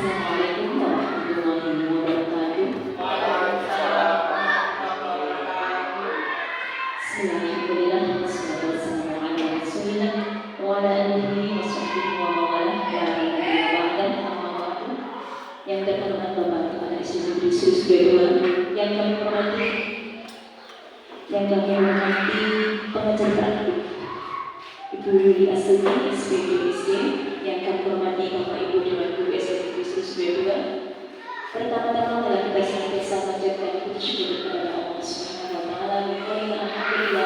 Assalamualaikum warahmatullahi wabarakatuh. Waalaikumsalam warahmatullahi wabarakatuh. Bismillahirrahmanirrahim. Wassalatu wassalamu ala Rasulillah wa ala alihi wa sahbihi wa mawalah wa ala alihi wa amma ba'du. Yang terhormat Bapak Kepala Institut Yesus Kedua, yang kami hormati pengajar praktik Ibu Yuli Astuti, SPPSD, yang kami hormati Bapak Ibu Dewan Guru SMP Yesus Kedua. Pertama-tama adalah kita senantiasa menjadikan puji syukur kepada Allah Subhanahu wa Ta'ala. Alhamdulillah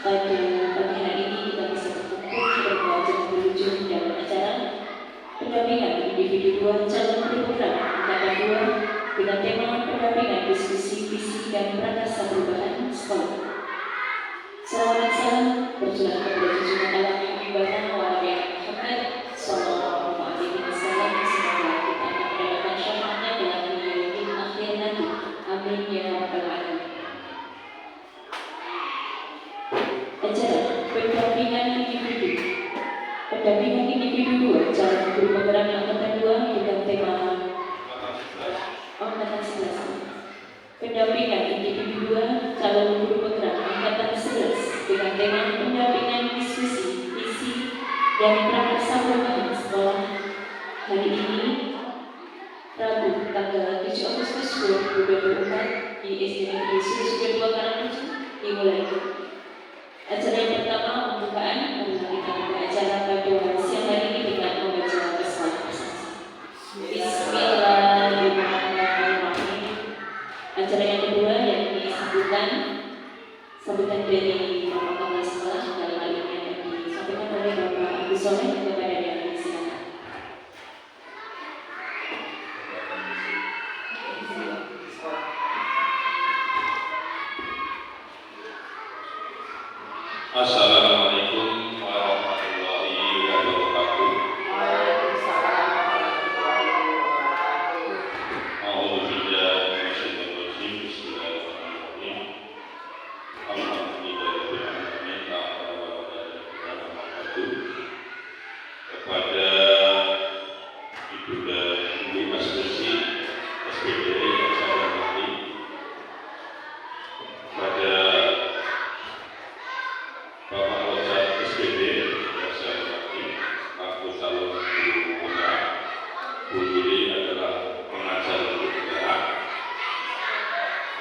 pada pagi hari ini kita bisa berkumpul berbahagia berujung dalam acara pendampingan individu dua calon guru program tingkatan 2 dengan tema pendampingan diskusi visi dan prakasa perubahan sekolah. Salawat dan salam berjulang kepada junjungan alam yang ibadah wa Nabi Muhammad sallallahu alaihi wasallam. Semoga kita akan mendapatkan syafaatnya dalam yaumil akhir nanti. Amin ya rabbal alamin. Acara pendampingan individu 2 calon guru penggerak angkatan 2 dengan tema angkatan 11. Pendampingan individu 2 calon guru penggerak angkatan 11 dengan tema pendampingan diskusi visi dan prakarsa perubahan sekolah. Hari ini Rabu tanggal 7 Agustus 2024 di SD Negeri Yesus Kedua Karangrejo dimulai. Acara yang pertama pembukaan adalah kita buka acara pada siang hari ini dengan membaca bersama. Bismillahirrahmanirrahim. Acara yang kedua yakni sambutan dari Bapak Kepala Sekolah dalam hal ini yang disampaikan oleh Bapak Agus Soleh kepada yang silakan. Assalamualaikum warahmatullahi wabarakatuh. Waalaikumsalam warahmatullahi wabarakatuh. A'udzubillahi minasyaitonir rajim. Bismillahirrahmanirrahim. Alhamdulillahirabbil alamin. La haula wa la quwwata illa billah. Kepada Ibu dan Ibu Astuti SPD yang saya hormati, pada Bapak Lojat SPD yang saya hormati, aku calon guru penggerak. Bu Yuli adalah pengajar guru penggerak.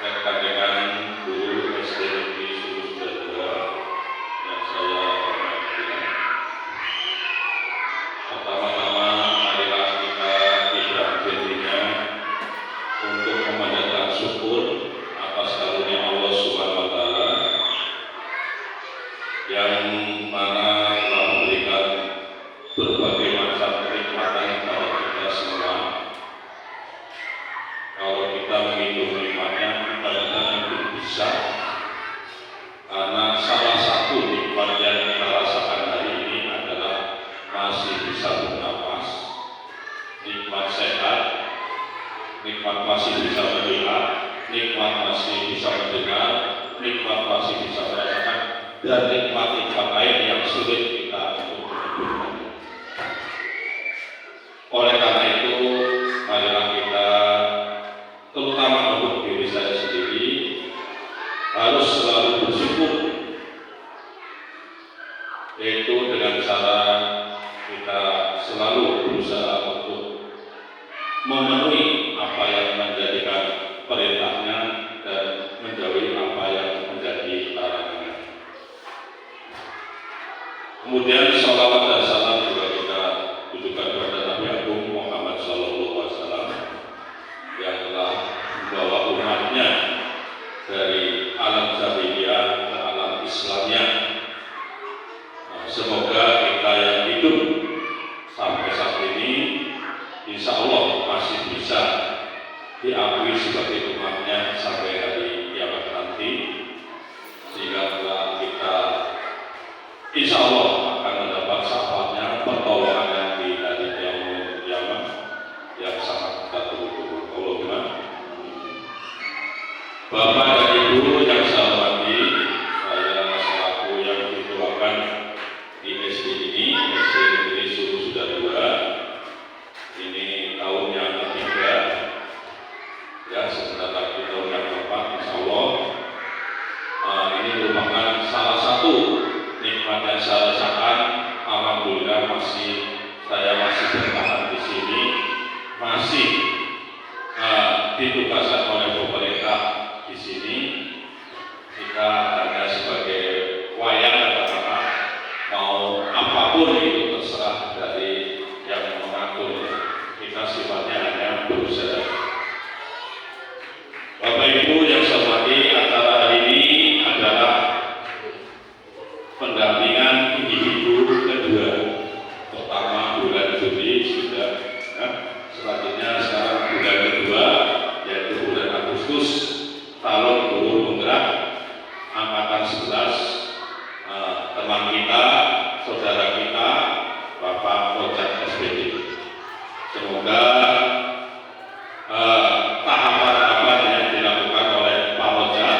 Rekan-rekan guru SD Negeri Yesus Kedua yang saya hormati. Pertama-tama marilah kita ikhlas hatinya untuk memanjatkan syukur atas karunia Allah Subhanahu wa Ta'ala yang mana telah memberikan berbagai macam kenikmatan kepada kita semua. Kalau kita menghitung nikmatnya, kita tidak mungkin bisa, karena salah satu nikmat yang kita rasakan hari ini adalah masih bisa bernafas, nikmat sehat, nikmat masih bisa melihat, nikmat masih bisa mendengar, nikmat masih bisa merasakan, dan nikmat-nikmat lain yang sulit kita untuk menyebutkan. Oleh karena itu, marilah kita, terutama untuk diri saya sendiri, harus selalu bersyukur, yaitu dengan cara kita selalu berusaha untuk memenuhi apa yang menjadikan perintahnya dan menjauhi apa yang menjadi larangannya. Kemudian sholawat dan salam juga kita tujukan kepada Nabi Agung Muhammad SAW yang telah membawa umatnya dari alam jahiliyah ke alam Islamnya. Semoga kita yang hidup sampai saat ini insya Allah masih bisa diakui sebagai umatnya sampai hari kiamat nanti, sehingga kita insya Allah akan mendapat syafaatnya, pertolongannya di hari kiamat yang sangat kita tunggu-tunggu. Allahumma. Bapak dan Ibu yang saya hormati, saya selaku yang dituakan di SD ini, SD Negeri Yesus Kedua, ini yang saya rasakan, alhamdulillah saya masih bertahan di sini, masih ditugaskan oleh pemerintah di sini. Kita hanya sebagai wayang karena mau apapun itu terserah dari yang mengatur. Kita sifatnya hanya berusaha. Bapak Ibu yang saya hormati, acara hari ini adalah pendampingan individu kedua. Pertama bulan Juli sudah, selanjutnya sekarang bulan kedua, yaitu bulan Agustus tahun guru penggerak angkatan 11, teman kita, saudara kita, Bapak Ojak SPD. Semoga tahapan-tahapan yang dilakukan oleh Pak Ojak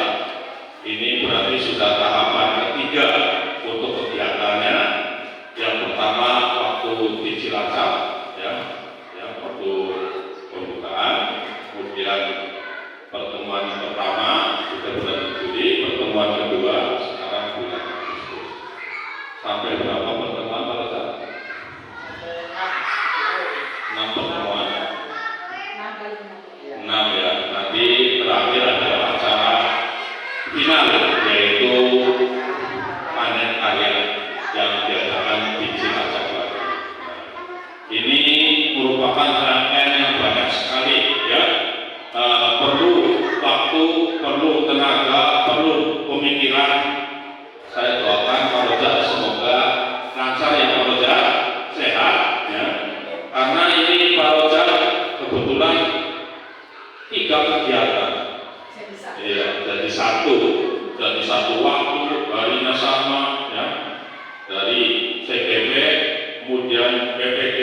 ini berarti sudah tahapan ketiga untuk kegiatannya. Yang pertama waktu di Cilacap, waktu pembukaan, kemudian pertemuan pertama sudah bulan Juli, pertemuan kedua sekarang bulan Agustus. Sampai berapa pertemuan Pak Ojak? 6 pertemuan. 6 ya. Nanti terakhir adalah acara final, yaitu panen karya yang diadakan di Cilacap lagi. Ini merupakan rangkaian yang banyak sekali, ya. Perlu waktu, perlu tenaga, perlu pemikiran. Saya doakan Pak Ojak semoga lancar ya Pak Ojak, sehat ya. Karena ini Pak Ojak kebetulan 3 kegiatan. Iya, jadi satu waktu, harinya sama ya. Dari CGP, kemudian PPD,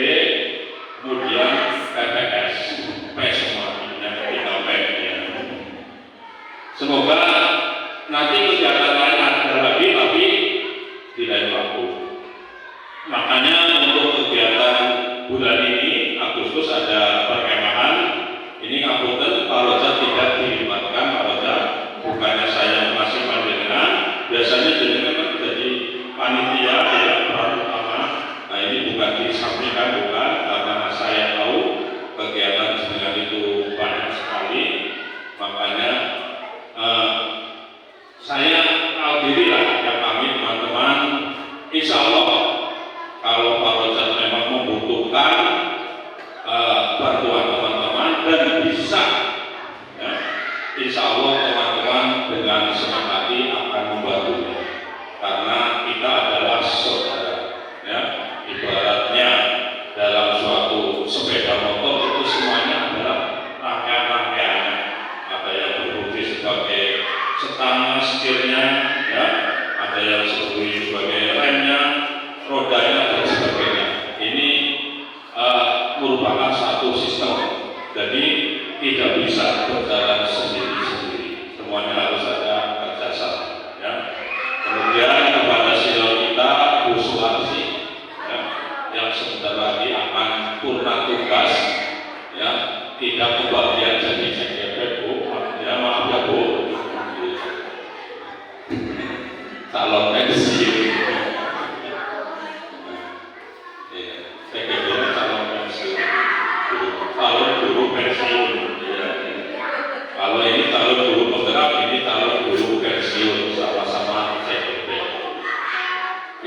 kemudian PPS, semua yang 3 P ya. Semoga nanti kegiatan lain ada lagi tapi di lain waktu. Makanya untuk kegiatan bulan ini Agustus ada perkemahan. Ini ngapunten Pak Ojak tidak dilibatkan. Pak Ojak bukannya saya masih panjenengan, biasanya jenengan kan jadi panitia ya, peran utama. Nah ini bukan disampaikan, bukan, karena saya tahu kegiatan jenengan itu banyak sekali. Makanya saya alhamdulillah ya kami teman-teman, insya Allah kalau Pak Ojak memang membutuhkan bantuan teman-teman dan bisa, ya, insya Allah teman-teman dengan senang hati akan membantunya, karena kita adalah saudara, ya. Ibaratnya dalam suatu sepeda motor itu semuanya adalah rangkaian-rangkaiannya. Ada yang berfungsi sebagai setangnya, setirnya, ya, ada yang sebagai remnya, rodanya dan sebagainya. Ini merupakan satu sistem, jadi tidak bisa berjalan sendiri-sendiri. Semuanya harus ada kerjasama. Ya. Kemudian kepada senior kita Bu Suharsi, ya, yang sebentar lagi akan purna tugas, ya, tidak kebagian jadi CGP Bu, ya maaf ya Bu, calon pensiun. Calon guru pensiun, ya. Kalau ini calon guru penggerak, ini calon guru pensiun, sama-sama CGP.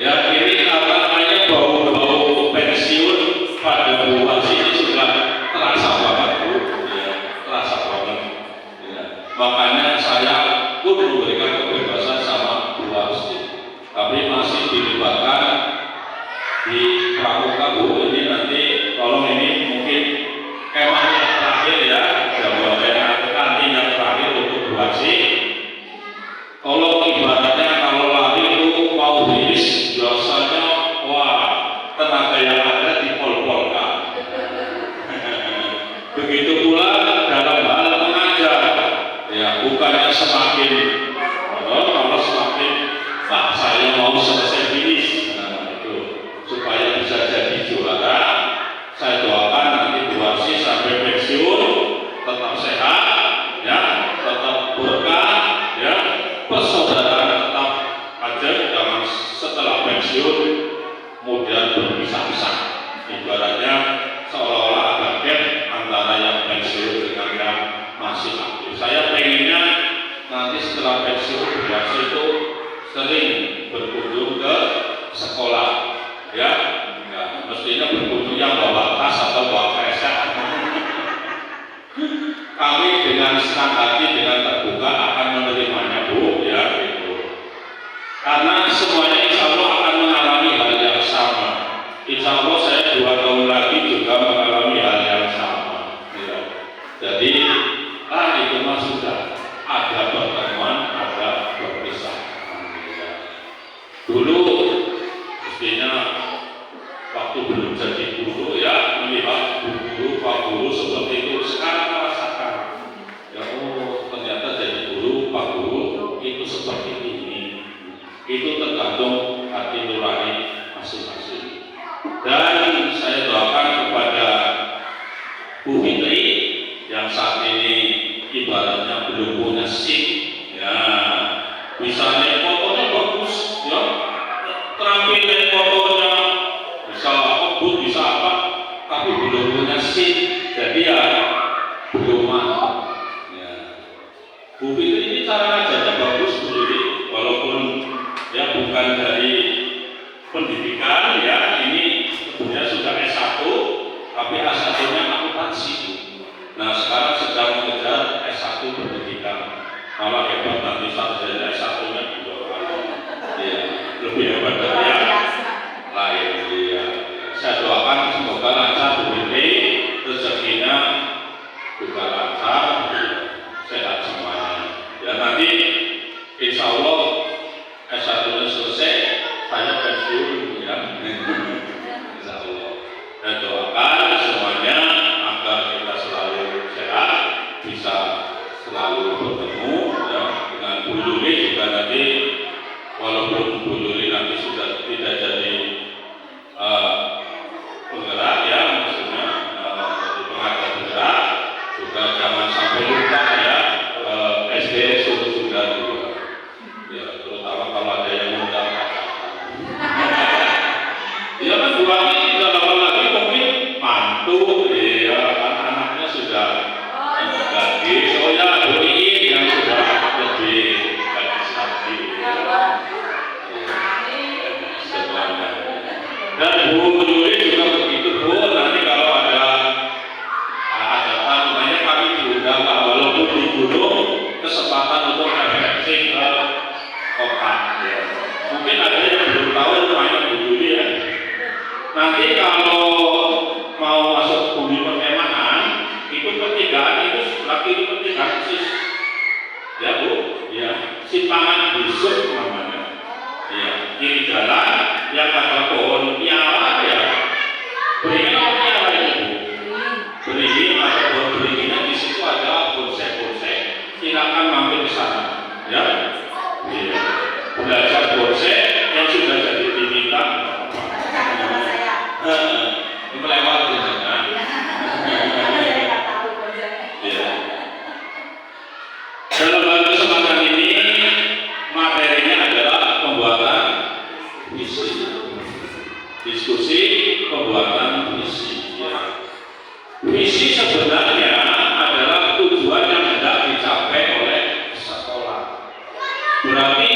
Ya ini namanya bau-bau pensiun pada Bu Harsi ini sudah terasa banget Bu, ya, terasa banget. Ya. Makanya saya pun memberikan kebebasan sama Bu Harsi, tapi masih dilibatkan di pramuka Bu. Ini nanti tolong ini mungkin kemah yang terakhir ya, nanti yang terakhir untuk Bu Harsi. Kalau ibaratnya kalau lari itu mau finish, biasanya wah tenaga yang ada dipol-polkan. Begitu pula dalam hal mengajar, ya bukannya semakin kalau semakin saya mau selesai finish, nah itu supaya bisa jadi juara. Saya doakan nanti Bu Harsi sampai pensiun tetap sehat, ya, tetap berkah, ya, persaudaraan tetap ada, jangan setelah pensiun pensiun kemudian berpisah-pisah. Ibaratnya seolah-olah ada gap antara yang pensiun dengan yang masih aktif. Saya pengennya nanti setelah pensiun biasa itu sering berkunjung ke sekolah, ya. Nah, mestinya berkunjung yang bawa tas atau bawa kresek. Kami dengan senang hati, dengan terbuka akan menerimanya, Bu, ya, gitu. Karena semuanya insya Allah akan mengalami hal yang sama. Insya Allah saya 2 tahun lagi juga mengalami hal yang sama, ya. Jadi, itu mah sudah ada pertemuan, ada perpisahan, ya. Dulu mestinya waktu belum jadi guru, ya, melihat guru, Pak Guru seperti itu. Sekarang merasakan, ya, oh ternyata jadi guru, Pak Guru itu seperti ini. Itu tergantung hati nurani masing-masing. Dan saya doakan kepada Bu Fitri yang saat ini ibaratnya belum punya SIM, ya, bisa naik fotonya bagus, ya, terampil naik fotonya, bisa ngebut, bisa apa, tapi belum punya SIM, jadi ya belum mantap, ya. Bu Fitri ini cara ngajarnya bagus, Bu Fitri, walaupun ya bukan dari pendidikan, ya, ini sebenarnya sudah S1, tapi S1-nya akuntansi. Nah, sekarang sedang mengejar S1 pendidikan. Malah hebat, nanti sarjana S1-nya juga ya, lebih hebat dari yang lain, ya. Saya doakan semoga lancar Bu Fitri, rezekinya juga lancar, sehat semuanya. Ya, nanti insya Allah S1-nya selesai, saya pensiun, ya. Insya Allah. Dan doakan semuanya agar kita selalu sehat, bisa selalu bertemu, ya, dengan Bu Luli juga nanti, walaupun Bu Luli nanti sudah tidak jadi penggerak, ya, maksudnya jadi pengajar penggerak, juga jangan sampai lupa, ya, SD Sunda juga, ya, terutama kalau ada yang muda. Ya kan bulan ini tidak lama lagi mungkin mantu, ya, anak-anaknya sudah gadis. Oh ya, Bu Iin yang sudah lebih gadis lagi, ya. Semuanya. Dan Bu Yuli juga begitu, Bu. Nanti kalau ada hajatan, makanya kami diundang, walaupun di gunung, kesempatan untuk refreshing ke kota, ya. Mungkin ada yang belum tahu rumahnya Bu Yuli, ya. Nanti kalau mau masuk bumi perkemahan, itu pertigaan, itu lagi di pertigaan sis, ya Bu, ya, simpangan busuk namanya, ya, kiri jalan yang ada pohon piala, ya, beringin piala itu, Bu, beringin atau pohon beringinnya, di situ ada bonsai-bonsai, silakan mampir ke sana, ya, ya, belajar bonsai yang sudah jadi diminta. Melewat dengan ya. Dalam kesempatan ini materinya adalah pembuatan visi, diskusi pembuatan visi, ya. Visi sebenarnya adalah tujuan yang hendak dicapai oleh sekolah. Berarti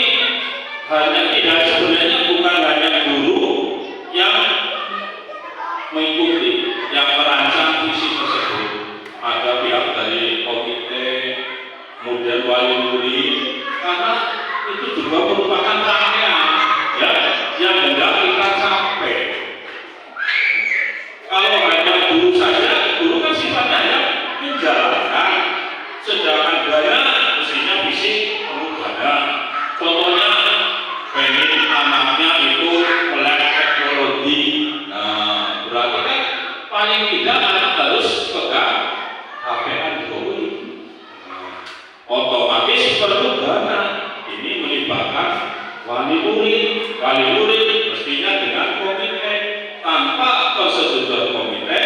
hanya tidak, sebenarnya bukan hanya guru yang mengikuti, yang merancang visi tersebut. Ada pihak dari komite, kemudian wali murid, karena itu juga merupakan rangkaian, ya, yang hendak kita capai. Kalau hanya guru saja, guru kan sifatnya ya menjalankan, sedangkan dana mestinya visi perlu dana. Contohnya pengen anaknya itu melek teknologi, nah berarti kan paling tidak anak harus pegang HP Android, otomatis perlu dana. Ini melibatkan wali murid mestinya dengan komite. Tanpa persetujuan komite,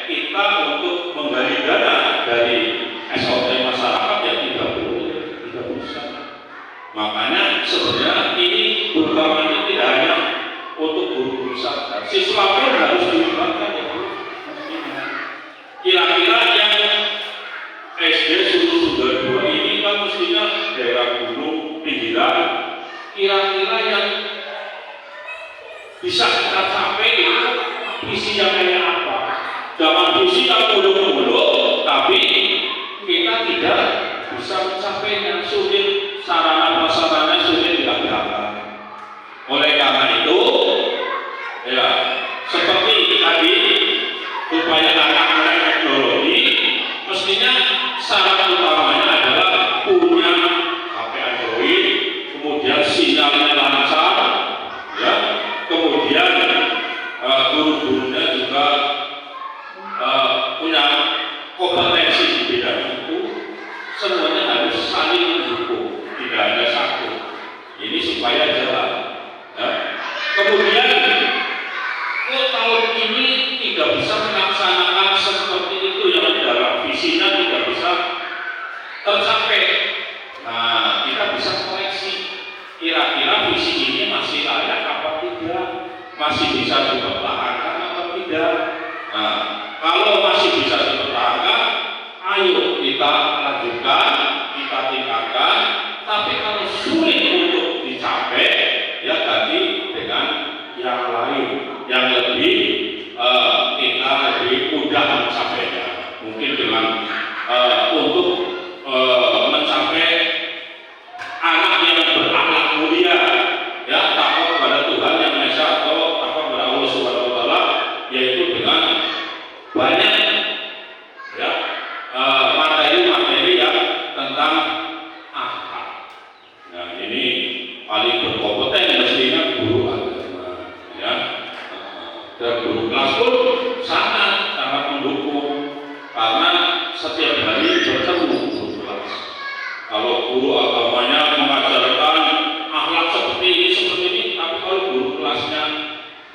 kita untuk menggali dana dari SOT masyarakat yang tidak boleh, tidak bisa. Makanya sebenarnya ini bukan tidak hanya untuk guru-guru sadar. Siswa pun harus dilibatkan ya Bu. Kira-kira yang SD Sunda 2 ini kan mestinya daerah gunung pinggiran. Kira-kira yang bisa kita capai itu visi yang kayak apa? Jangan visi yang muluk-muluk, tapi kita tidak bisa mencapainya, sulit, sarana prasarana sulit dilakukan. Oleh karena itu, ya seperti tadi upaya anak-anak teknologi, mestinya syarat utamanya adalah punya HP Android, kemudian sinyalnya lancar, ya, kemudian guru-gurunya juga punya kompetensi di bidang itu. Semuanya harus saling mendukung, tidak hanya satu. Ini supaya jalan. Ya. Kemudian, tahun ini tidak bisa melaksanakan seperti itu yang dalam visinya tidak bisa tercapai. Nah, kita bisa koreksi. Kira-kira visi ini masih layak apa tidak? Masih bisa dipertahankan atau tidak? Nah, kalau masih bisa dipertahankan, ayo kita lanjutkan, kita tingkatkan. Tapi kalau sulit untuk dicapai, ya ganti dengan yang lain, yang lebih kita lebih mudah mencapainya. Mungkin dengan untuk mencapai anak yang berakhlak mulia, ya takut kepada Tuhan yang Maha Esa atau takut kepada Allah Subhanahu Wa Taala, yaitu dengan banyak ya materi-materi yang tentang akhlak. Nah ini paling berkompeten mestinya guru agama, ya. Dan guru kelas pun sangat mendukung karena setiap hari bertemu guru kelas. Kalau guru agamanya mengajarkan akhlak seperti ini, tapi kalau guru kelasnya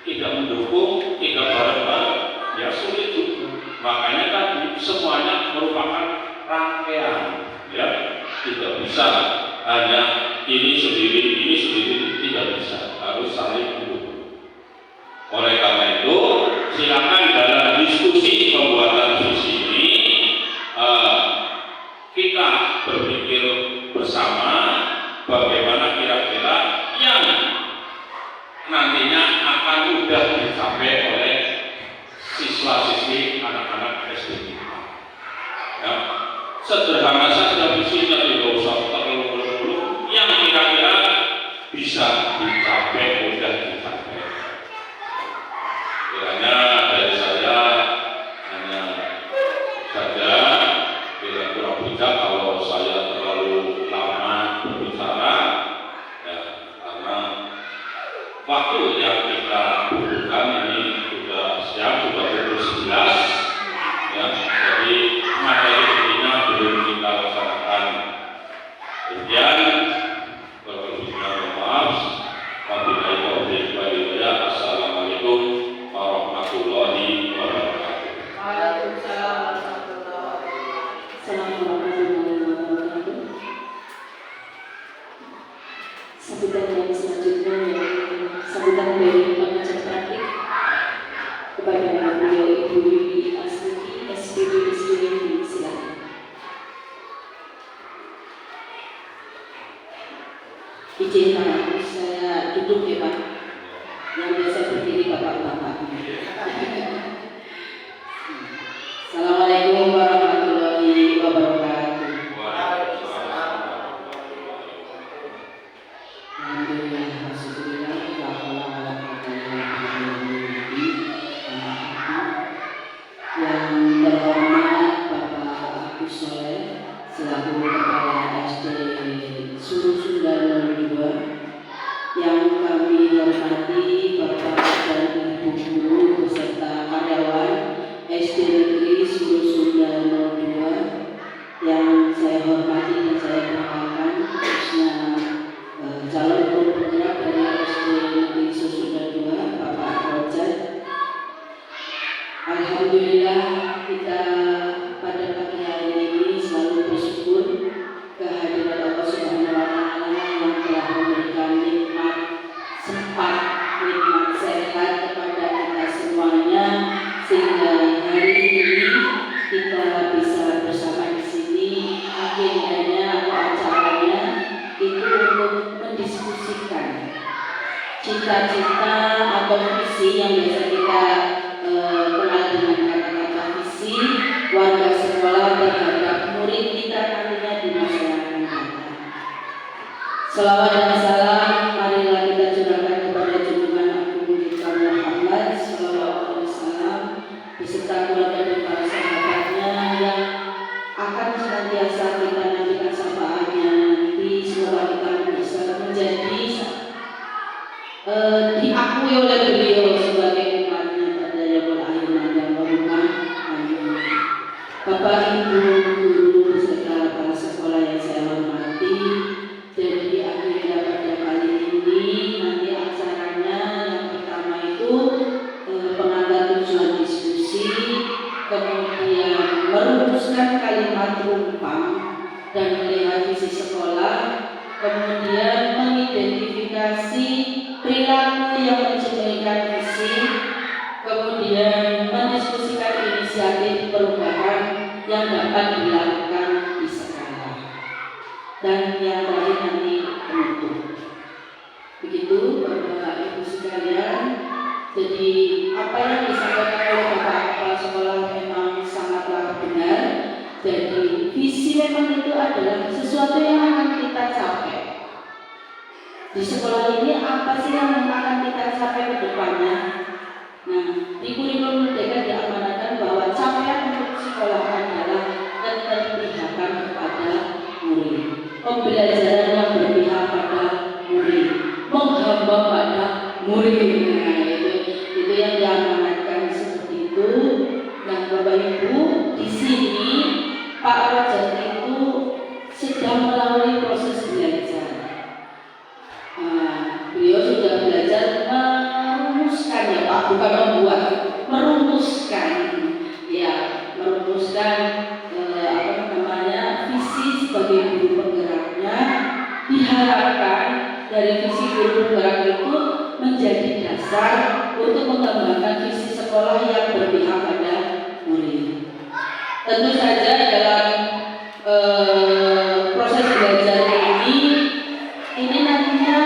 tidak mendukung, tidak bareng-bareng, ya sulit juga. Makanya tadi semuanya merupakan rangkaian, ya, tidak bisa hanya ini sendiri, tidak bisa, harus saling mendukung. Oleh karena itu, silakan dalam diskusi pembuatan visi ini kita berpikir bersama bagaimana kira-kira yang nantinya akan mudah dicapai oleh siswa-siswi anak-anak SD kita. Ya, sederhana saja visinya, tidak usah terlalu muluk-muluk, yang kira-kira bisa dicapai, mudah dicapai. Kiranya dari saya hanya saja, bila kurang bijak kalau saya terlalu lama berbicara, ya, karena waktu yang kita butuhkan ini sudah siang, sudah pukul 11, ya, jadi materi intinya belum kita laksanakan. Kemudian berkelebihan maaf, wabillahi taufiq wal hidayah. Assalamualaikum warahmatullahi wabarakatuh. Waalaikumsalam warahmatullahi wabarakatuh. Assalamualaikum warahmatullahi wabarakatuh. Sambutan yang selanjutnya yaitu sambutan dari pengajar praktik kepada beliau Ibu Yuli Astuti, SPD SDM, silakan. Izinkan saya duduk ya Pak. Yang biasa berdiri bapak-bapak. Assalamualaikum warahmatullahi wabarakatuh. Alhamdulillah, alhamdulillah, la haula wala quwwata illa billah. Yang terhormat Bapak Agus Soleh selaku Kepala SD Suruh Sunda 02, yang kami hormati Bapak dan Ibu guru beserta karyawan SD Negeri Suruh Sunda 02, yang saya hormati dan saya banggakan, khususnya calon guru penggerak dari SD Negeri Suruh Sunda 2, Bapak Rojat. Alhamdulillah, kita pada pagi hari ini selalu bersyukur kehadiran Allah Subhanahu wa Ta'ala yang telah memberikan nikmat sempat, nikmat atau visi yang biasa kita kenal dengan kata-kata visi warga sekolah terhadap murid kita nantinya di masa yang akan datang. Selawat dan salam marilah kita curahkan kepada junjungan agung kita Muhammad sallallahu alaihi wasallam beserta keluarga dan para sahabatnya yang akan senantiasa kita nantikan syafaatnya nanti. Semoga kita bisa menjadi diakui oleh beliau sebagai umatnya pada yaumul akhir dan rumah. Amin. Bapak Ibu guru beserta para sekolah yang saya hormati, jadi akhirnya pada kali ini nanti acaranya yang pertama itu pengantar tujuan diskusi, kemudian merumuskan kalimat rumpang dan melihat visi sekolah, kemudian mengidentifikasi perilaku yang mencerminkan visi, kemudian mendiskusikan inisiatif perubahan yang dapat dilakukan di sekolah, dan yang terakhir nanti penutup. Begitu Bapak Ibu sekalian. Jadi apa yang disampaikan oleh Bapak Kepala Sekolah memang sangatlah benar. Jadi visi memang itu adalah sesuatu yang akan kita capai. Di sekolah ini apa sih yang akan kita capai ke depannya? Nah, di kurikulum merdeka diamanatkan bahwa capaian untuk sekolah adalah keterpihakan kepada murid, pembelajaran yang berpihak pada murid, menghamba pada murid. Nah, itu yang diamanatkan seperti itu. Nah, Bapak Ibu, di sini Pak Rajan itu sedang melalui proses belajar. Beliau sudah belajar merumuskan, ya Pak, bukan membuat, merumuskan, ya, merumuskan visi sebagai guru penggeraknya. Diharapkan dari visi guru penggerak itu menjadi dasar untuk mengembangkan visi sekolah yang berpihak pada murid. Tentu saja dalam proses belajar ini nantinya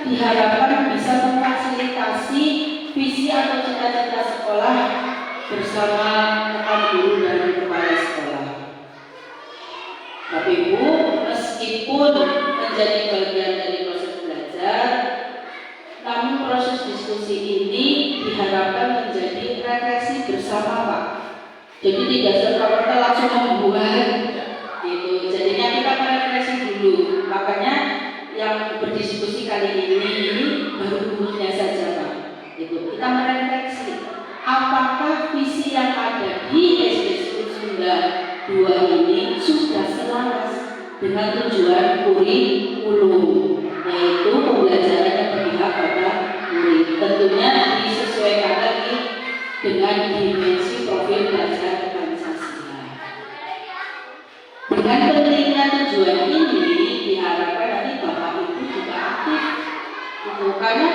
diharapkan bisa memfasilitasi visi atau cita-cita sekolah bersama rekan guru dan kepala sekolah. Bapak Ibu, meskipun menjadi bagian dari proses belajar, namun proses diskusi ini diharapkan menjadi refleksi bersama, Pak. Jadi tidak serta-merta langsung membuat gitu. Jadinya kita merefleksi dulu. Makanya yang berdiskusi kali ini baru gurunya saja, Pak. Itu kita merefleksi apakah visi yang ada di SD Sunda 2 ini sudah selaras dengan tujuan kurikulum, yaitu pembelajaran yang berpihak pada murid. Tentunya disesuaikan lagi dengan dimensi profil belajar Pancasila. Dengan pentingnya tujuan ini diharapkan nanti Bapak Ibu juga aktif, gitu. Karena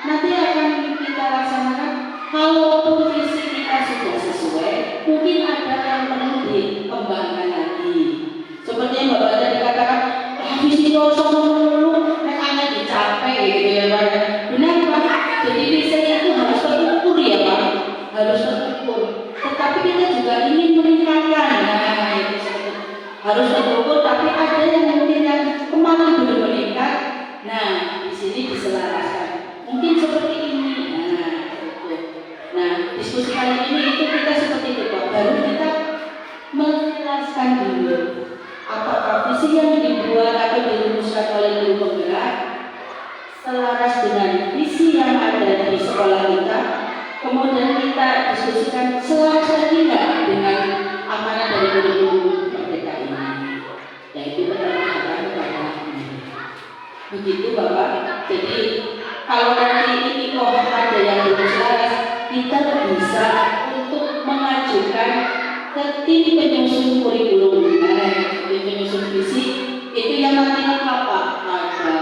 nanti akan kita laksanakan. Kalau visi kita sudah sesuai, mungkin ada yang perlu dikembangkan lagi. Seperti yang Bapak tadi katakan, visi kosong dulu, hanya dicapai gitu ya Pak. Benar Pak. Jadi visi itu harus terukur ya Pak, harus terukur. Tetapi kita juga ingin meningkatkan, nah itu harus terukur. Tapi ada yang mungkin yang kemarin belum meningkat. Nah di sini diselaraskan. Mungkin seperti ini. Nah, diskusi kali ini itu kita seperti itu Pak. Baru kita menjelaskan dulu apakah visi yang dibuat atau dirumuskan oleh guru penggerak selaras dengan visi yang ada di sekolah kita. Kemudian kita diskusikan selaras lagi nggak dengan amanah dari kurikulum merdeka ini, yaitu keterpihakan kepada murid. Begitu Bapak. Jadi kalau nanti ini kok ada yang belum selaras, kita bisa untuk mengajukan ke tim penyusun kurikulum. Tim penyusun visi itu yang nanti apa? Ada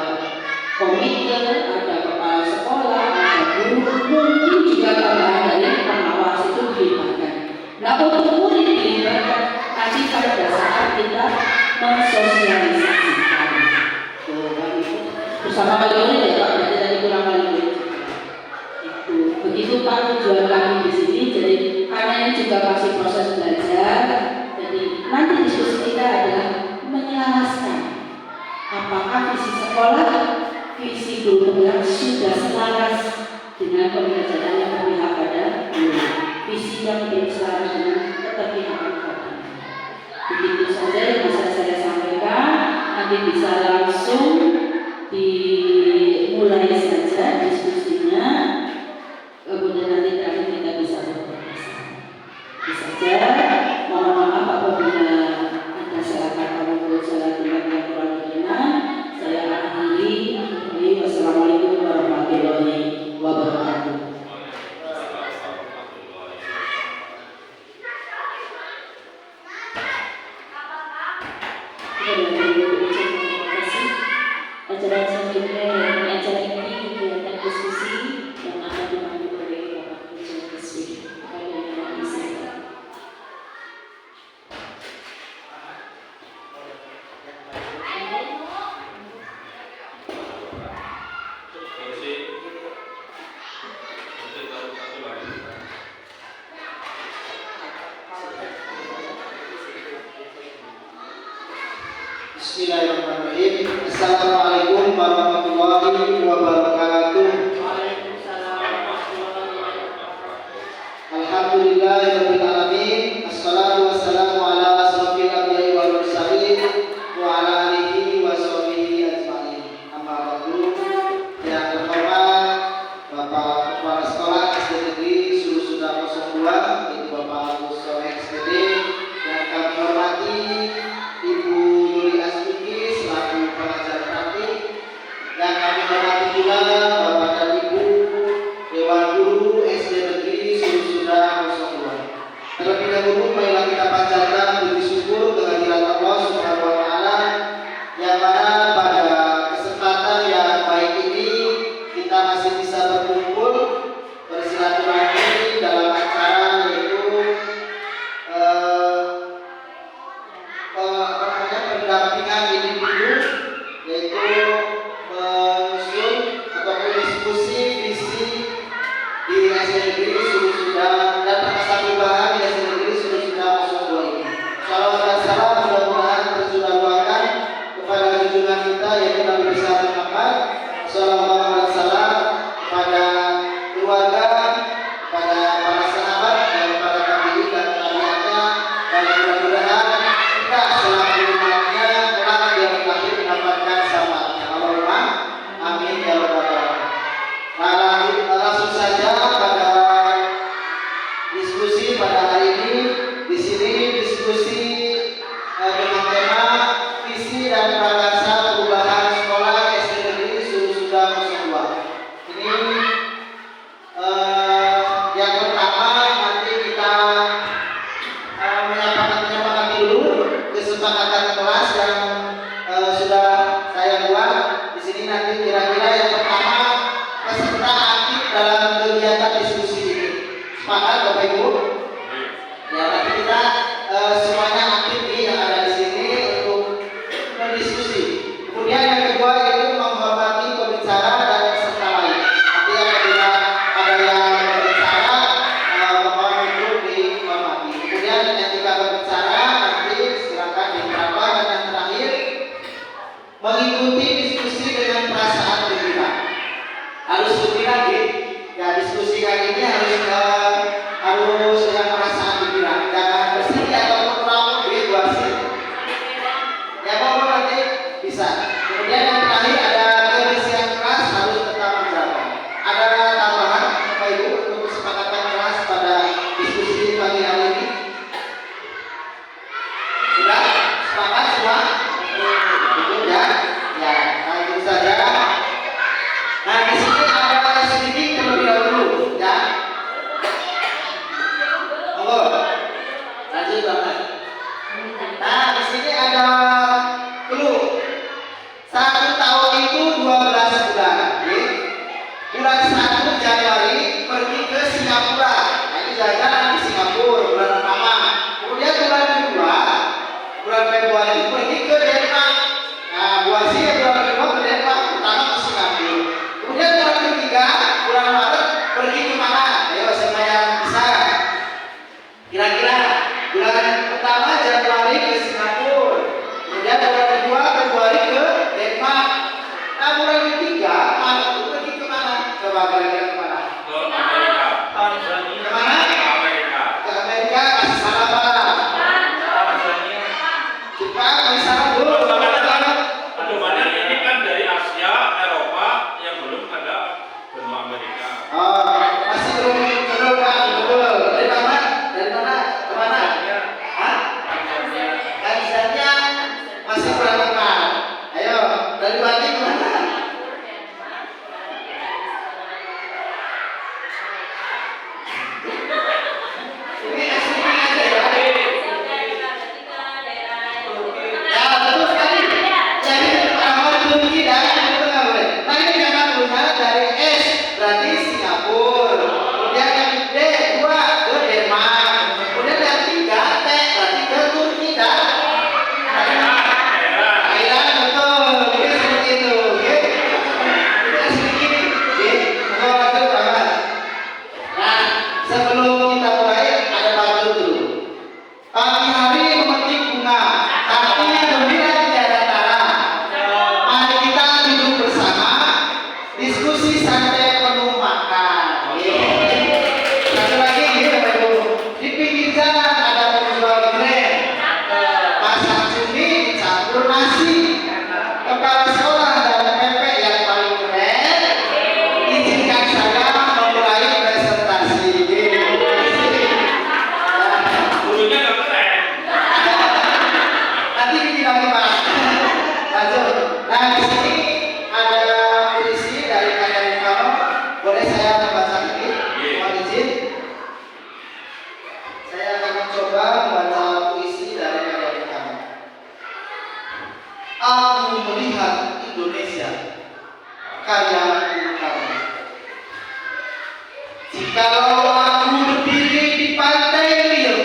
komite, ada kepala sekolah, ada guru, mungkin juga tambahan dari pengawas itu dilibatkan. Nah untuk murid dilibatkan nanti pada saat kita mensosialisasikan. Bersama wali murid ya Pak, berarti tadi kurang wali murid. Itu Pak tujuan kami di sini. Jadi karena ini juga masih proses belajar, jadi nanti diskusi kita adalah menyelaraskan apakah visi sekolah, visi guru penggerak sudah selaras dengan pembelajaran yang berpihak pada guru, visi yang tidak selaras dengan keterpihakan pada. Begitu saja yang bisa saya sampaikan. Nanti bisa langsung dimulai saja diskusinya, kemudian nanti terakhir kita bisa berproses. Bisa saja, mohon maaf apabila ada salah kata maupun salah tindak yang kurang berkenan. Saya akhiri. Wassalamualaikum warahmatullahi wabarakatuh. Acara selanjutnya yakni acara inti kegiatan diskusi yang akan dipandu oleh Bapak Dirjen Keswi. Kepada yang lain silakan. Bismillahirrahmanirrahim. Assalamualaikum warahmatullahi wabarakatuh. Waalaikumsalam warahmatullahi wabarakatuh. Alhamdulillahirabbil alamin. Assalatu wassalamu ala asrofil anbiya'i wal mursalin wa ala alihi wa sahbihi ajmain. Amma ba'du. Yang terhormat Bapak Kepala Sekolah SD Negeri Surusunda 02, yaitu Bapak Agus Soleh SPD, yang kami hormati Ibu Yuli Astuti selaku pengajar praktik, yang kami hormati pula Bapak dan Ibu Dewan Guru SD Negeri Surusunda 02. Terlebih dahulu marilah kita panjatkan puji syukur kehadiran Allah Subhanahu wa taala, yang mana pada kesempatan yang baik ini kita masih bisa berkumpul bersilaturahmi dalam acara yaitu pendampingan individu, yaitu mengusung ataupun diskusi visi di SD Negeri Surusunda dan bahasa perubahan di SD Negeri Surusunda 02 ini. Salawat dan salam mudah-mudahan tercurahkan kepada junjungan kita yaitu Nabi besar Muhammad. Salawat dan salam kepada keluarga, kepada para sahabat dan para tabi'in dan tabi'atnya, dan mudah-mudahan kita selaku umatnya kelak di hari akhir mendapatkan syafaatnya. Allahumma amin ya rabbal alamin. Nah, langsung saja pada diskusi pada hari ini. Di sini diskusi dengan tema visi dan prakarsa perubahan sekolah SD Negeri Surusunda 02. Ini yang pertama nanti kita menyepakati dulu kesepakatan kelas yang sudah saya buat. Di sini nanti kira-kira yang pertama peserta aktif dalam kegiatan diskusi ini. Sepakat Bapak Ibu? Ya, nanti kita semuanya aktif yang ada di sini untuk berdiskusi. Kemudian yang kedua itu menghormati pembicara dan peserta lain. Nanti apabila ada yang berbicara, mohon untuk dihormati. Kemudian ketika berbicara nanti silakan diterapkan. Dan yang terakhir, mengikuti diskusi dengan perasaan gembira. Harus gembira, ya, diskusi kali ini harus dengan perasaan gembira. Jangan bersih Jikalau aku berdiri di pantai Nil,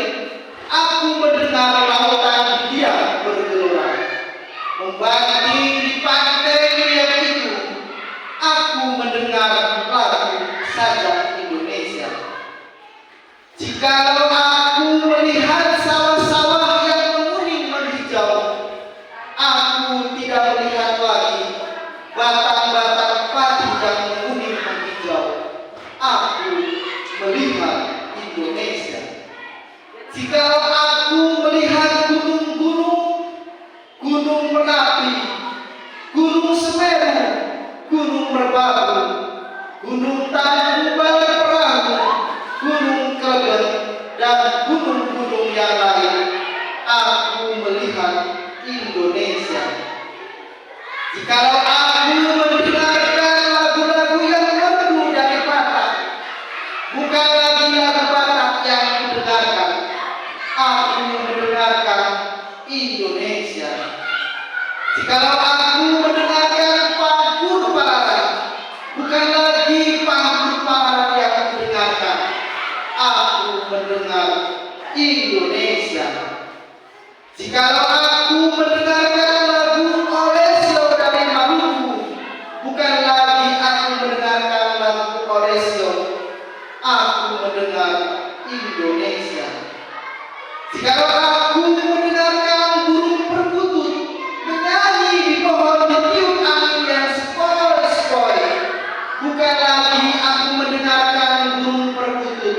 aku mendengar lautan dia bergelora. Membanting di pantai Nil itu, aku mendengar lagu sajak Indonesia. Jikalau aku melihat sawah-sawah yang menguning menghijau, aku tidak melihat lagi batang-batang padi yang menguning menghijau. Aku melihat Indonesia. Jikalau aku melihat gunung-gunung, Gunung Merapi, Gunung Semeru, Gunung Merbabu, Gunung Tangkuban Perahu, Gunung Kelebet, dan gunung-gunung yang lain, aku melihat Indonesia. Jikalau aku mendengarkan lagu-lagu yang merdu dari Batak, bukan lagi lagu Batak yang kudengarkan, aku mendengarkan Indonesia. Jikalau aku mendengarkan Pangkur Pararan, bukan lagi Pangkur Pararan yang kudengarkan, aku mendengar Indonesia. Jikalau aku mendengarkan lagu Olesio dari Maluku, bukan lagi aku mendengarkan lagu Olesio, aku mendengar Indonesia. Jikalau aku mendengarkan burung perkutut menyanyi di pohon ditiup angin yang sepoi-sepoi, bukan lagi aku mendengarkan burung perkutut,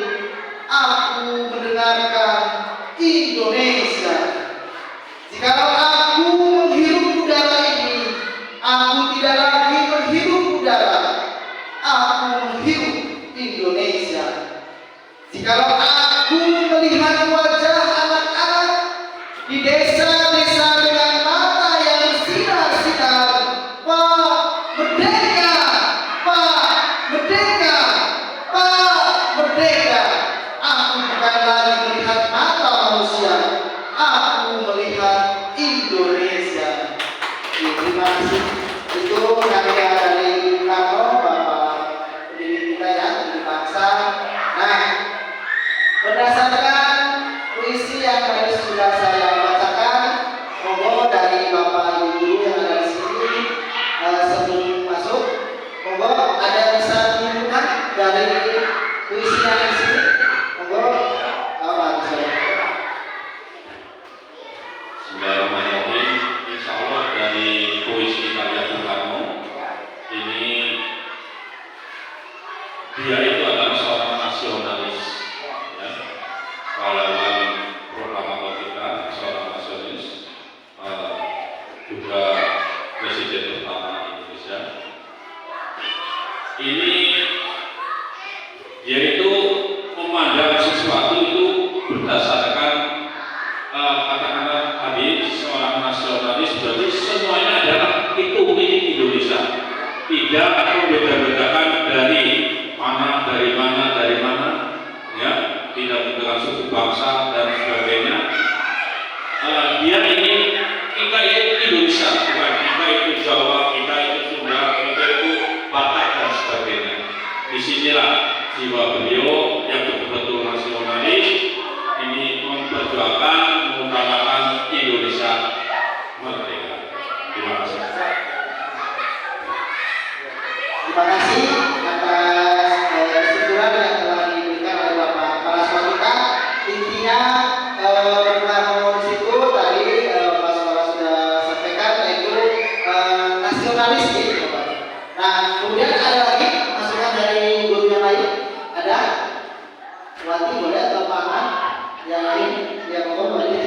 aku mendengarkan Indonesia. Jikalau aku menghirup udara ini, aku tidak lagi menghirup udara, aku menghirup Indonesia. Jikalau aku melihat wajah anak-anak di desa-desa dengan mata yang bersinar-sinar, Pak Merdeka, Pak Merdeka, Pak Merdeka, aku bukan lagi melihat mata manusia, aku melihat Indonesia. Terima kasih. Itu karya dari Bung Karno, Bapak pendiri kita ya, pendiri bangsa. Nah, berdasarkan puisi yang tadi sudah saya bacakan, monggo dari Bapak Ibu guru yang ada di sini, sebelum masuk, monggo ada bisa menunjukkan dari puisi yang di sini, monggo apa bisa? Bismillahirrahmanirrahim. Insya Allah dari puisi karya Bung Karno ini, dia itu adalah seorang nasionalis, ya, pahlawan proklamator kita, seorang nasionalis, juga presiden pertama Indonesia. Ini yaitu memandang sesuatu itu berdasarkan katakanlah tadi seorang nasionalis, berarti semuanya adalah itu milik Indonesia, tidak membeda-bedakan dari mana, ya, tidak membedakan suku bangsa dan sebagainya. Dia ingin kita itu Indonesia, bukan kita itu Jawa, kita itu Sunda, kita itu Batak dan sebagainya. Disinilah jiwa beliau yang betul-betul nasionalis, ini memperjuangkan, mengutamakan Indonesia merdeka. Terima kasih. Terima kasih atas kesimpulan yang telah diberikan oleh Bapak Kepala Sekolah kita. Intinya Bung Karno di situ tadi Pak Sekolah sudah sampaikan, yaitu nasionalis gitu, Pak. Nah, kemudian ada lagi masukan dari guru yang lain? Ada? Wati boleh atau Pak Ahmad? Yang lain? Ya, monggo boleh.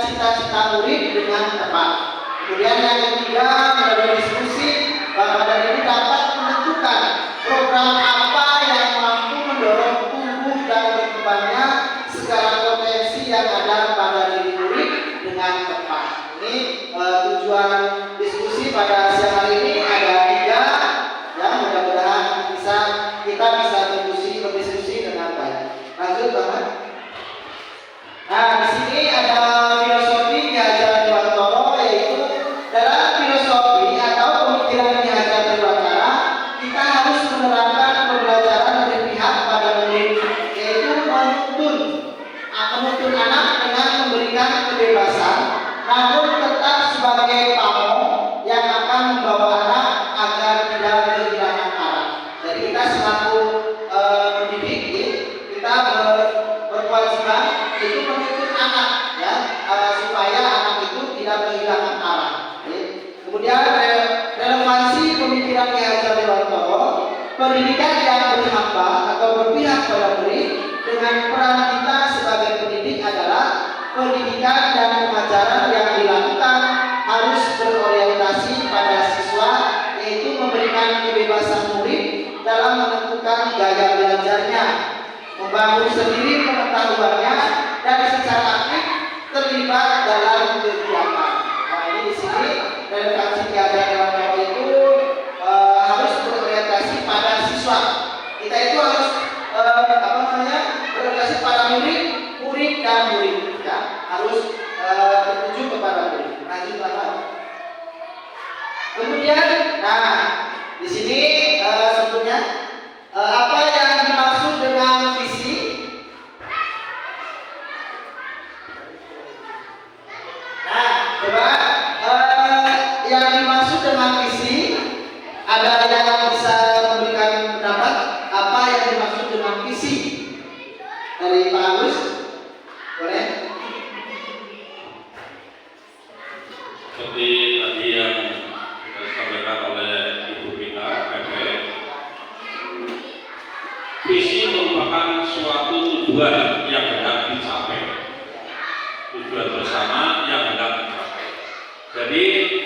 cita-cita murid dengan tepat. Kemudian yang ketiga, melalui diskusi, Bapak dan Ibu dapat menentukan program apa yang mampu mendorong tumbuh dan berkembangnya segala potensi yang ada pada diri murid dengan tepat. Ini tujuan diskusi pada siang hari ini ada 3, ya, mudah-mudahan kita bisa berdiskusi dengan baik. Lanjut, Bapak. Nah, di sini ada filosofi Ki Hajar Dewantara, yaitu dalam filosofi atau pemikiran Ki Hajar Dewantara, kita harus menerapkan pembelajaran berpihak pada murid, yaitu menuntun anak dengan memberikan kebebasan, namun tetap sebagai pamong yang akan membawa anak agar tidak kehilangan arah. Jadi kita selaku pendidik, kita berkewajiban itu menuntun anak, ya, supaya anak itu tidak kehilangan arah. Kemudian relevansi pemikiran Ki Hajar Dewantara, pendidikan yang berhamba atau berpihak pada murid dengan peran kita sebagai pendidik adalah pendidikan dan pengajaran yang dilakukan harus berorientasi pada siswa, yaitu memberikan kebebasan murid dalam menentukan gaya belajarnya, membangun sendiri pengetahuannya, dan secara aktif terlibat dalam kegiatan. Nah, ini di sini relevansi Ki Hajar Dewantara itu harus berorientasi pada siswa. Kita itu harus berorientasi pada murid dan murid, ya, harus tertuju kepada murid. Lanjut, Bapak. Kemudian, nah, di sini sebetulnya apa yang dimaksud dengan visi? Nah, coba yang dimaksud dengan visi, ada yang bisa memberikan pendapat apa yang dimaksud dengan visi? Dari Pak Agus, boleh? Seperti tadi yang disampaikan oleh Ibu kita, visi merupakan suatu tujuan yang hendak dicapai, tujuan bersama yang hendak dicapai. Jadi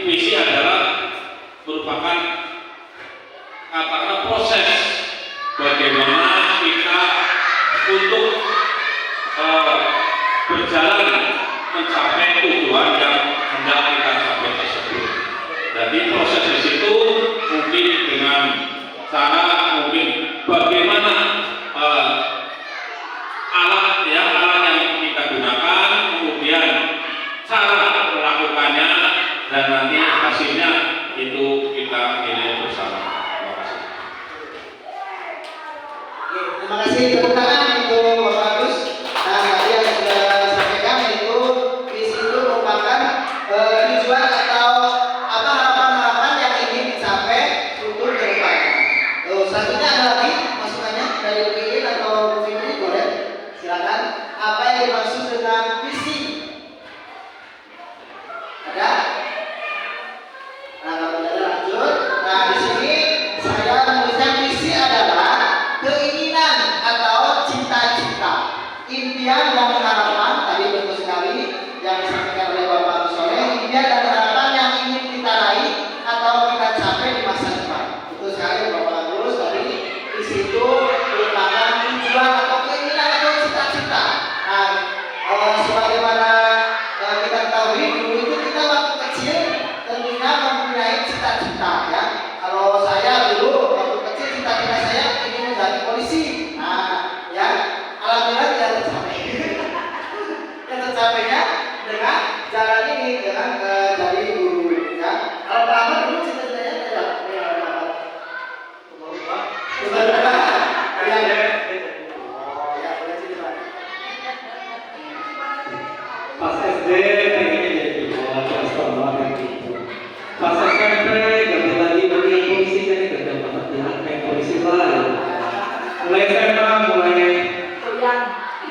visi adalah merupakan katakanlah proses bagaimana kita untuk berjalan mencapai tujuan yang hendak kita capai tersebut. Jadi proses di situ mungkin dengan cara bagaimana alat yang kita gunakan, kemudian cara melakukannya, dan nanti hasilnya itu kita nilai bersama. Terima kasih. Terima kasih, tepuk tangan untuk Bapak Agus. Nah, tadi yang sudah sampaikan itu visi itu merupakan tujuan atau harapan-harapan yang ingin dicapai untuk ke depannya. Selanjutnya ada lagi masukannya dari UIN atau Bu Fitri, boleh? Silakan. Apa yang dimaksud dengan visi? Ada? Nah, kalau tidak ada lanjut. Nah, di sini saya menuliskan visi adalah keinginan atau cita-cita, impian dan harapan. Tadi betul sekali yang disampaikan oleh Bapak Agus Soleh, impian dan harapan yang ingin kita raih atau kita capai di masa depan. Betul sekali Bapak Agus. Tadi di situ merupakan tujuan atau keinginan atau cita-cita. Nah, sebagaimana kita ketahui dulu itu kita waktu kecil tentunya mempunyai cita-cita, ya. Kalau saya dulu waktu kecil cita-cita saya ingin menjadi polisi. Nah, ya, alhamdulillah tidak tercapai. Yang tercapainya dengan jalan ini, dengan jadi guru, ya. Kalau Pak Ahmad dulu cita-citanya tidak Pas SD pengennya jadi pilot, transformer kayak gitu. Pas SMP ganti lagi bagian polisi, kan gak dapat latihan kayak polisi lah. Mulai SMA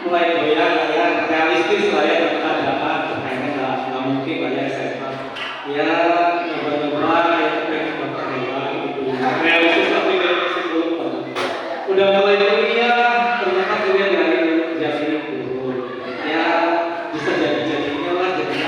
mulai goyang lah ya, realistis lah ya dengan keadaan. Kayaknya nggak mungkin lah ya SMA. Ya nyoba-nyoba kayak pengen bakal hewan gitu. Realistis tapi realistis belum pernah. Udah mulai kuliah, ternyata kuliah dari jadi guru. Ya bisa jadi-jadinya lah, jadi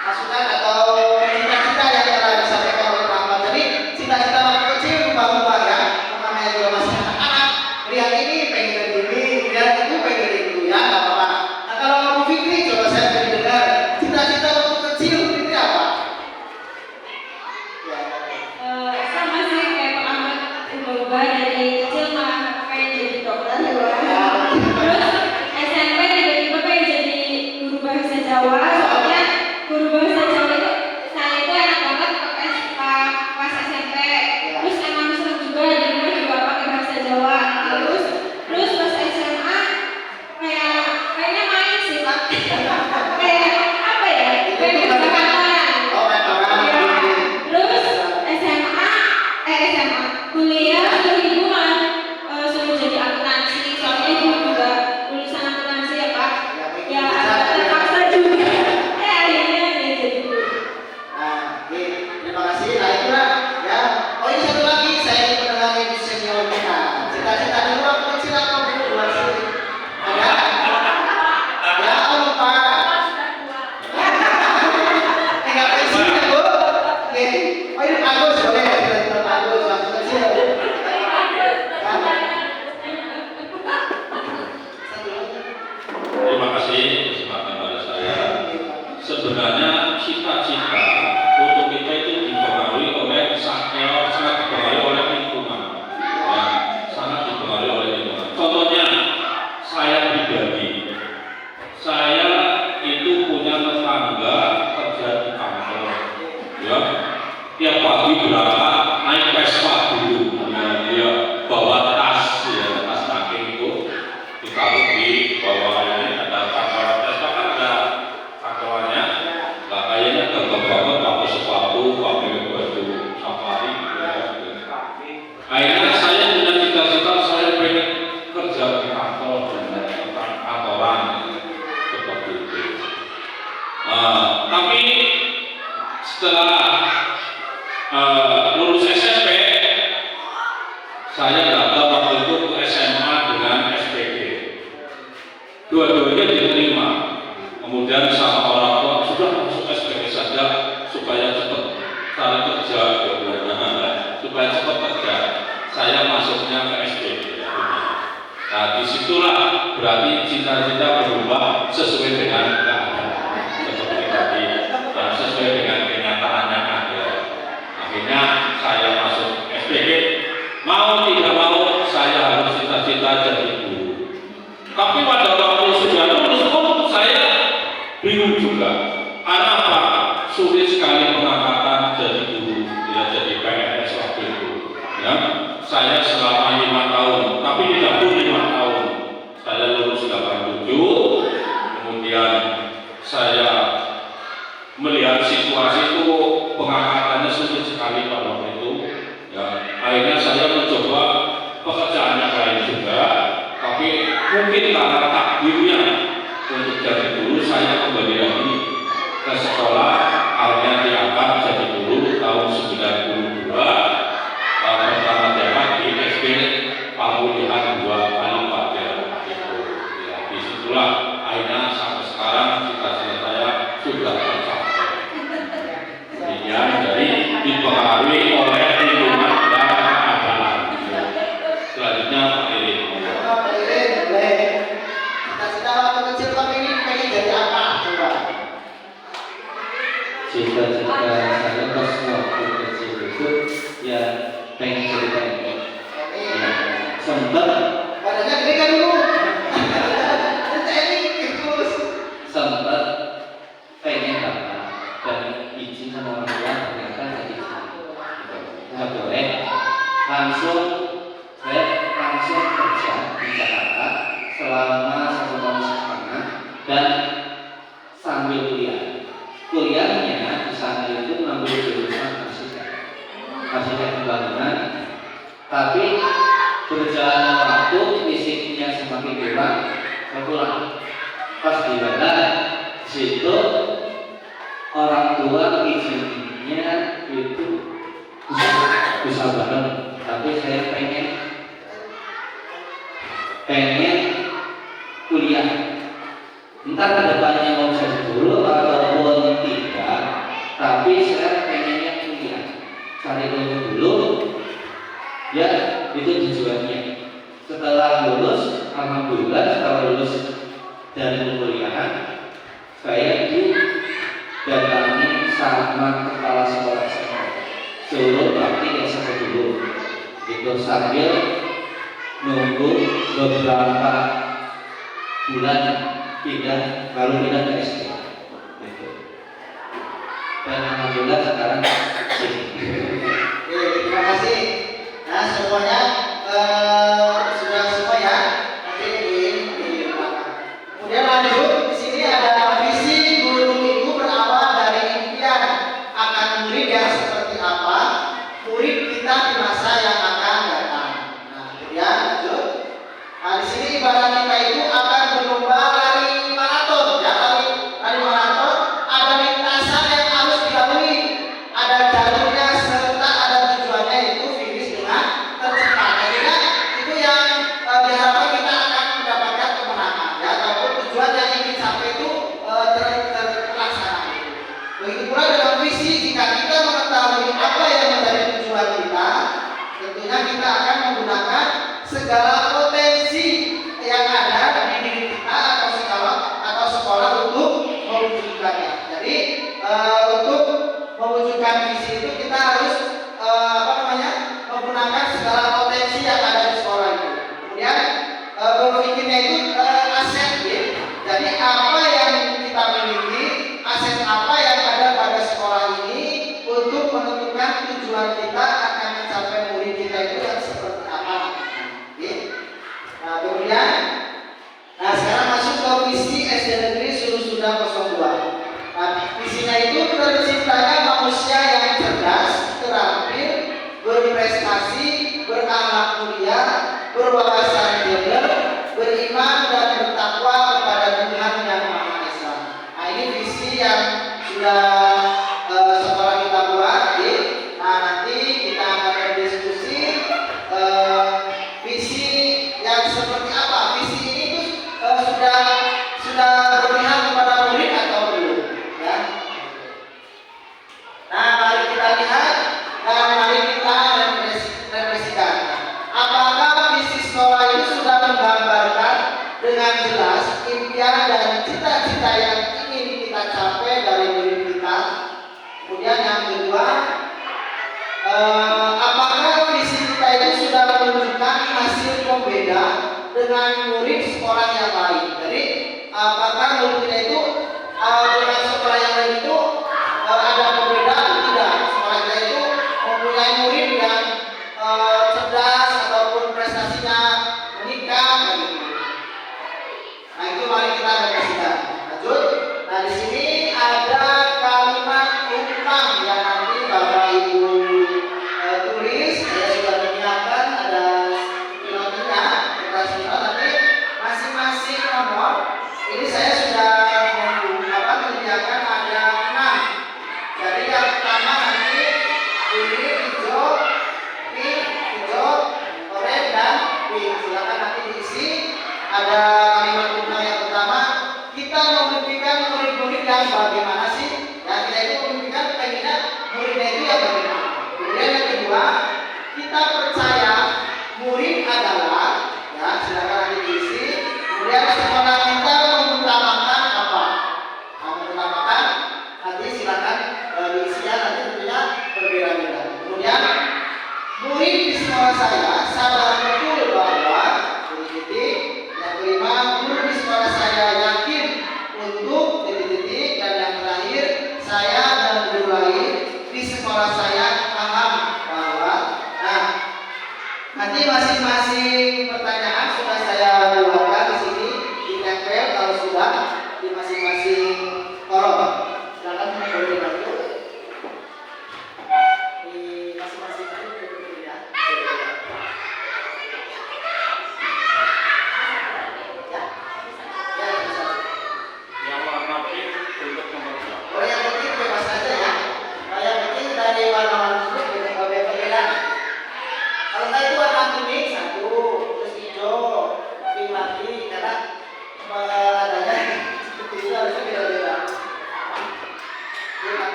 masukan atau cita-cita yang telah disampaikan oleh Pak Ahmad. Jadi cita-cita waktu kecil berubah-ubah ya. Namanya juga masih anak-anak. Lihat ini pengen jadi ini, lihat itu pengen jadi itu ya, nggak apa-apa. Nah kalau kamu Fikri coba saya beri dengar cita-cita waktu kecil Fikri apa? Ya. Sama sih kayak Pak Ahmad, berubah dari kecil mah pengen jadi dokter ya Pak. Terus SMP tiba-tiba pengen jadi guru bahasa Jawa, soalnya guru bahasa Jawa itu saya itu enak banget pas SMP. Terus emang seneng juga di rumah juga pakai bahasa Jawa. Terus pas SMA kayaknya main sih Pak. Kayak apa ya? Kayak berbakat. Oh, memang. Ya. Terus SMA kuliah suruh ibu malah suruh jadi akuntansi, soalnya ibu juga lulusan akuntansi ya Pak. Ya terpaksa juga. Akhirnya dia jadi guru. Nah, oke. Terima kasih. Nah, itulah ya. Oh, ini satu lagi saya ingin mendengar ibu senior kita. Cita-cita dulu waktu kecil apa berdua sih? Ada? Ya, oh lupa. Enggak pensiun ya, Bu? Oke. Oh, ini bagus boleh. Cita-cita bagus waktu kecil. Terima kasih kesempatan pada saya. Sebenarnya cita-cita untuk kita itu dipengaruhi oleh sangat dipengaruhi oleh lingkungan, ya, sangat dipengaruhi oleh lingkungan. Contohnya saya pribadi, saya itu punya tetangga kerja di kantor, ya, tiap pagi berangkat naik Vespa dulu, ya, dia bawa tas, ya, tas packing itu ditaruh di bawah ini ada kantor Vespa kan ada kantornya. Lah kayaknya gagah banget pakai sepatu, pakai baju safari, ya. Akhirnya saya punya cita-cita saya pengen kerja di kantor dan kantoran seperti itu. Tapi setelah lulus SMP, saya datang waktu itu ke SMA dengan SPG. Dua-duanya diterima. Kemudian sama orang tua sudah masuk SPG saja supaya cepat cari kerja, supaya cepat kerja. Saya masuknya ke SPG. Nah disitulah berarti cita-cita berubah sesuai dengan keadaan seperti tadi, sesuai dengan kenyataannya ada. Akhirnya saya masuk SPG. Mau tidak mau saya harus cita-cita jadi guru. Tapi pada waktu sudah lulus pun saya bingung juga. Karena apa? Sulit sekali pengangkatan jadi guru, ya jadi PNS waktu itu. Ya, saya selama 5 tahun, tapi tidak pun 5 tahun. Saya lulus 87, kemudian saya melihat situasi itu pengangkatannya sulit sekali pada waktu itu. Ya, akhirnya saya mencoba pekerjaan yang lain juga, tapi mungkin karena takdirnya untuk jadi guru saya kembali lagi ke sekolah. Akhirnya diangkat jadi guru tahun 92. Pertama di SD Pamulihan 2 Kalipaten itu. Ya, disitulah akhirnya sampai sekarang cita-cita saya sudah tercapai. Demikian, jadi dipengaruhi oleh lingkungan dan keadaan. Selanjutnya Pak Irin. Pak Irin, boleh. Cita-cita waktu kecil Pak Irin pengen jadi apa? Coba. Cita-cita saya pas waktu kecil itu ya pengen jadi TNI. Ya, sempat Badannya gede kan dulu. TNI terus. sempat pengen bapak dan izin sama orang tua ternyata jadi nggak boleh saya langsung kerja di Jakarta selama 1 tahun setengah dan sambil kuliahnya di sana itu mengambil jurusan arsitek pembangunan, tapi berjalan waktu fisiknya semakin kurang, saya pulang. Pas di Banda, situ orang tua izinnya itu bisa bareng, tapi saya pengen kuliah. Entah entah kedepannya mau bisa 10 ataupun tidak, tapi saya pengennya kuliah, cari ilmu dulu, ya itu tujuannya. Setelah lulus, alhamdulillah setelah lulus dari perkuliahan, saya didatangi sama kepala sekolah saya, suruh praktik S1 dulu, itu sambil nunggu beberapa bulan baru pindah ke SD. Gitu. Dan alhamdulillah sekarang Oke, terima kasih. Nah, semuanya sudah semua ya. Nanti di belakang. Kemudian lanjut, di sini ada visi guru itu berawal dari impian akan murid yang seperti apa murid kita di masa yang akan datang. Nah, kemudian lanjut. Nah, di sini ibarat kita itu akan berlomba lari maraton, ya, lari maraton. Ada lintasan yang harus dilalui, ada jalurnya serta ada tujuannya, yaitu finish dengan tercepat. Jadi itu yang diharapkan kita akan mendapatkan kemenangan, ya, ataupun tujuan yang ingin sampai itu terlaksana. Begitu pula dengan visi, jika kita mengetahui apa yang menjadi tujuan kita, tentunya kita akan menggunakan segala potensi yang ada di diri kita atau sekolah untuk mewujudkannya. Jadi untuk mewujudkan visi itu kita harus menggunakan segala potensi yang ada di sekolah itu. Kemudian berpikirnya itu aset, ya. Jadi apa yang kita miliki, aset apa yang ada pada sekolah ini untuk menentukan tujuan kita akan mencapai murid kita itu yang seperti apa. Oke. Nah, kemudian sekarang masuk ke visi SD Negeri Surusuda 02. Nah, visinya itu terciptanya manusia yang cerdas, terampil, berprestasi, berakhlak mulia, berwawasan gender, beriman dan bertakwa kepada Tuhan yang Maha Esa. Nah, ini visi yang sudah sekolah kita buat. Nah, nanti kita akan berdiskusi visi yang seperti apa. Visi ini tuh sudah berpihak kepada murid atau belum, ya. Nah, mari kita lihat dan mari kita refleksikan. Apakah visi sekolah itu sudah menggambarkan dengan jelas impian dan cita-cita yang ingin kita capai dari murid kita? Kemudian yang kedua, apakah visi kita itu sudah menunjukkan hasil pembeda dengan murid sekolah yang lain? Jadi apakah murid kita itu dengan sekolah yang lain itu ada perbedaan atau tidak? Sekolah kita itu mempunyai murid yang cerdas ataupun prestasinya meningkat, gitu. Nah, itu mari kita refleksikan. Lanjut. Nah, di sini ada kalimat utang yang nanti Bapak Ibu tulis. Saya sudah menyiapkan ada notinya, kertas nanti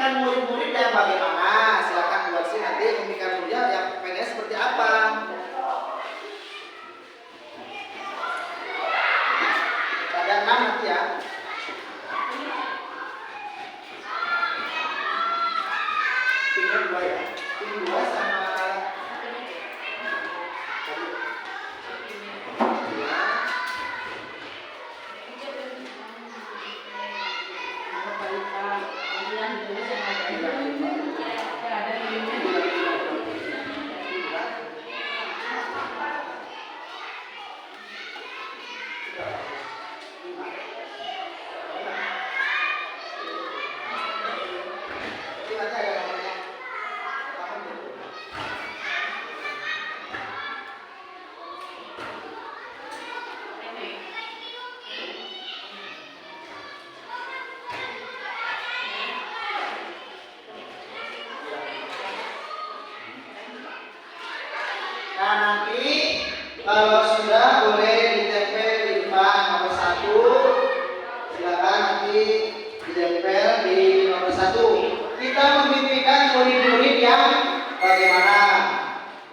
memimpikan murid-murid yang bagaimana? Silakan buat sih nanti memimpikan muridnya yang pengen seperti apa. Ada 6 nanti ya. Tinggal 2 ya. Tinggal 2 sama nah nanti kalau sudah boleh ditempel di depan nomor 1. Silakan nanti ditempel di nomor 1. Kita memimpikan murid-murid yang bagaimana.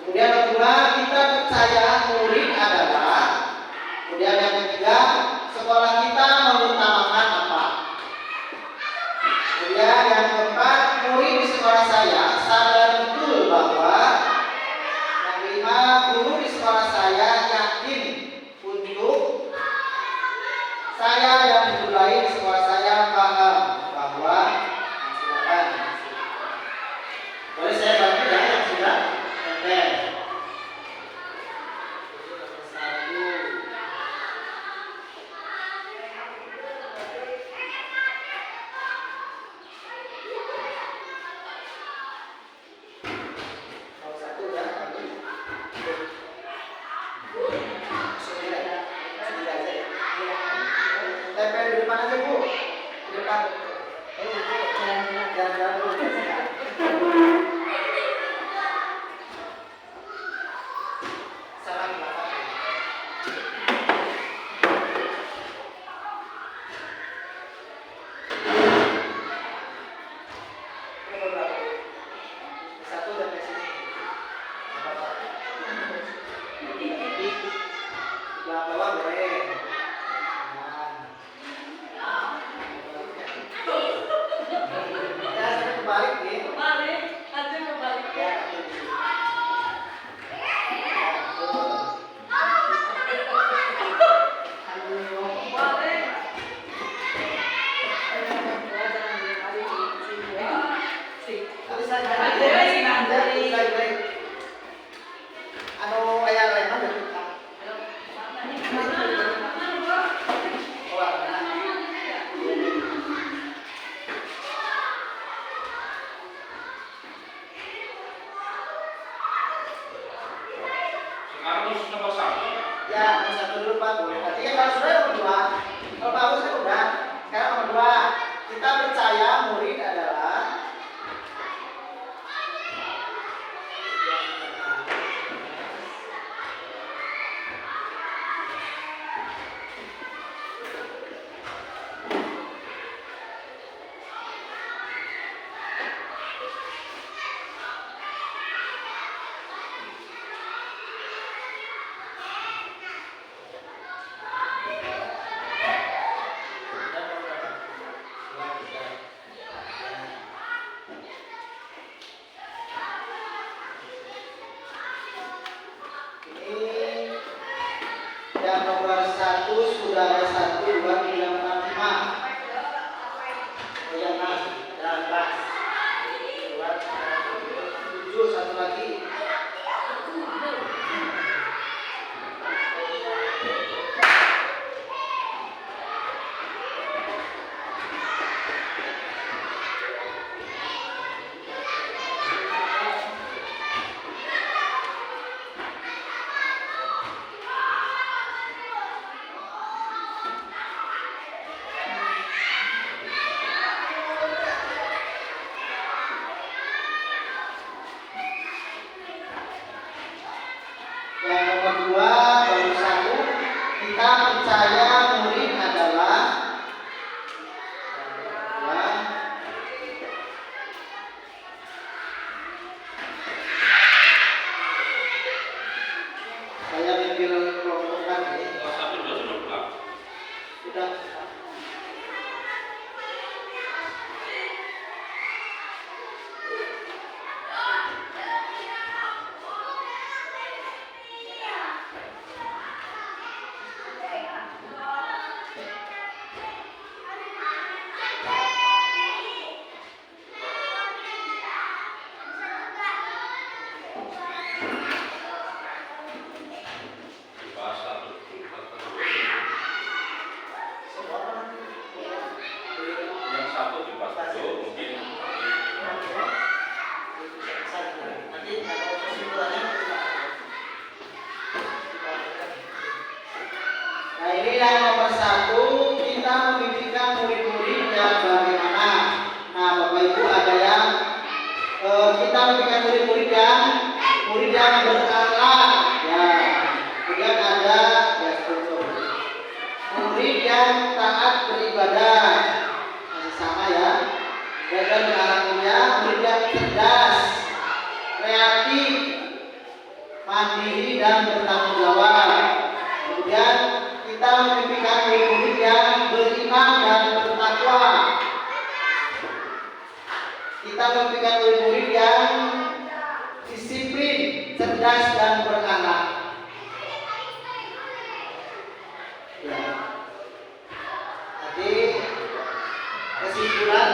Kemudian yang kedua, kita percaya murid adalah. Kemudian yang ketiga, sekolah kita mengutamakan apa. Kemudian yang keempat, murid di sekolah saya sadar betul bahwa. Guru di sekolah saya yakin untuk saya dan guru lain di sekolah saya paham bahwa silakan. Boleh saya bantu ya yang sudah tempel. 1. kita memberikan murid yang berakhlak, ya. Kemudian ada ya, murid yang taat beribadah, masih sama ya. Dan berikutnya murid yang cerdas, kreatif, mandiri dan bertanggung jawab. Kemudian kita memimpikan murid-murid yang beriman dan bertakwa. Kita memimpikan murid-murid yang disiplin, cerdas dan berakhlak. Ya. Jadi kesimpulan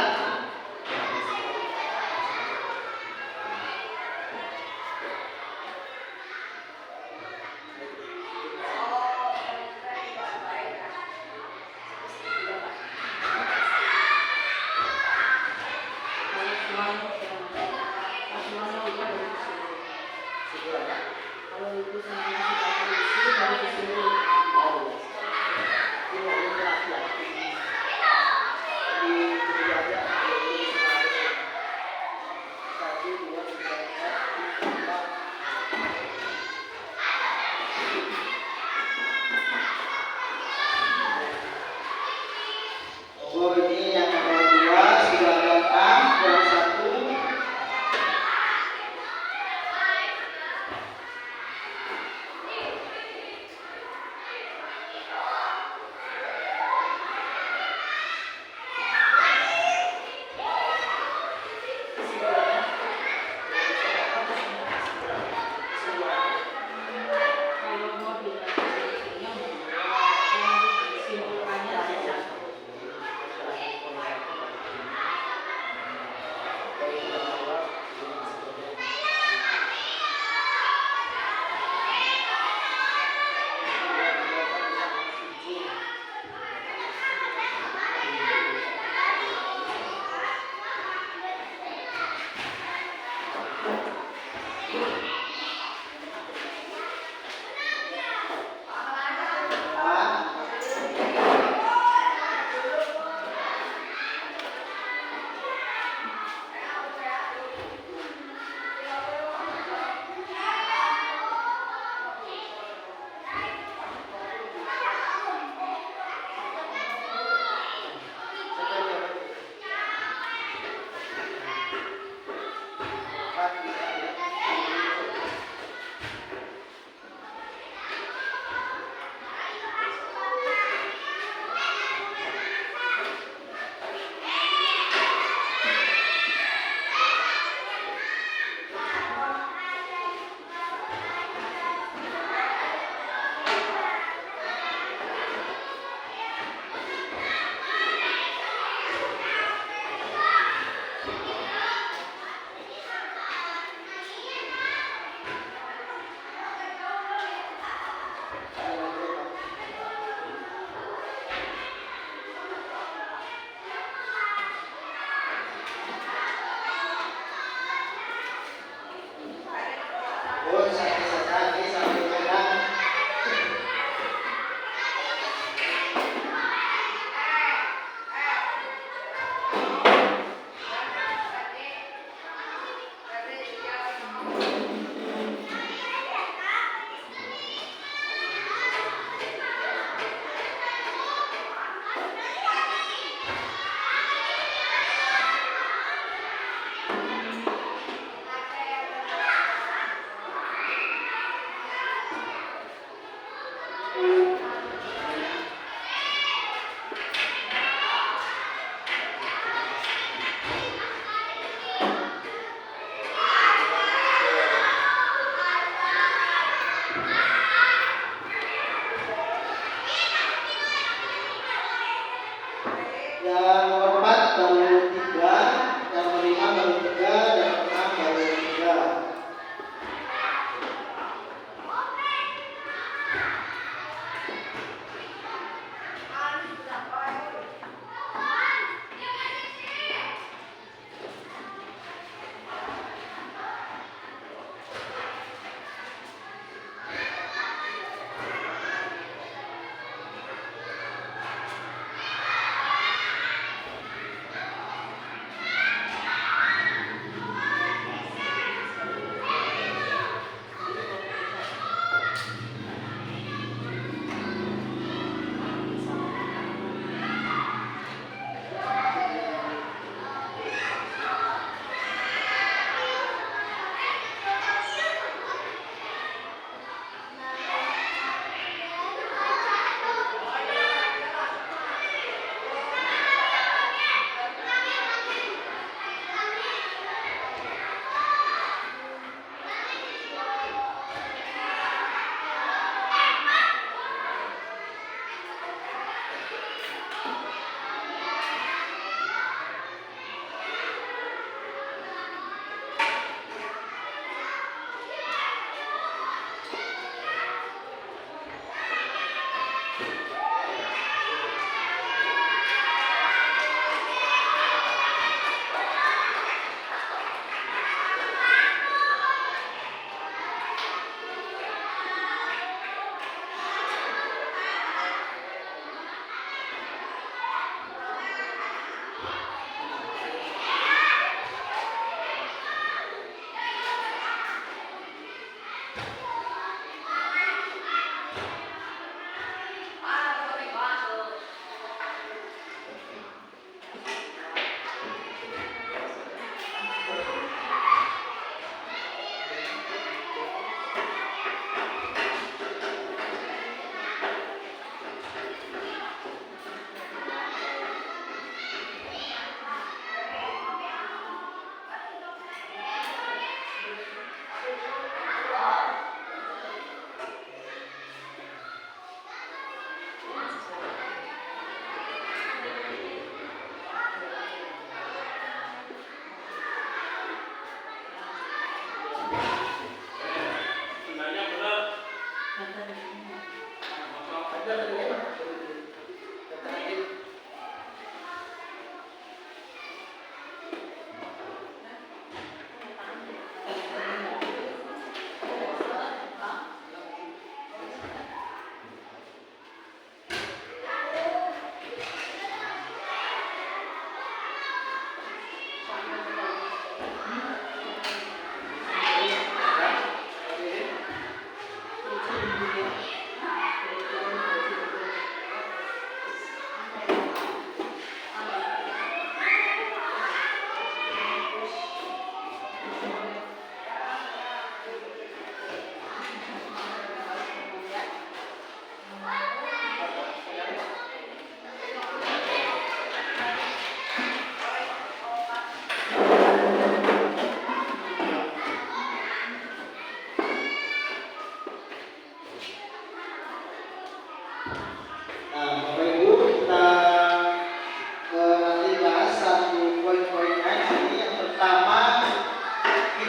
ini yang nomor 2 sudah datang, yang 1.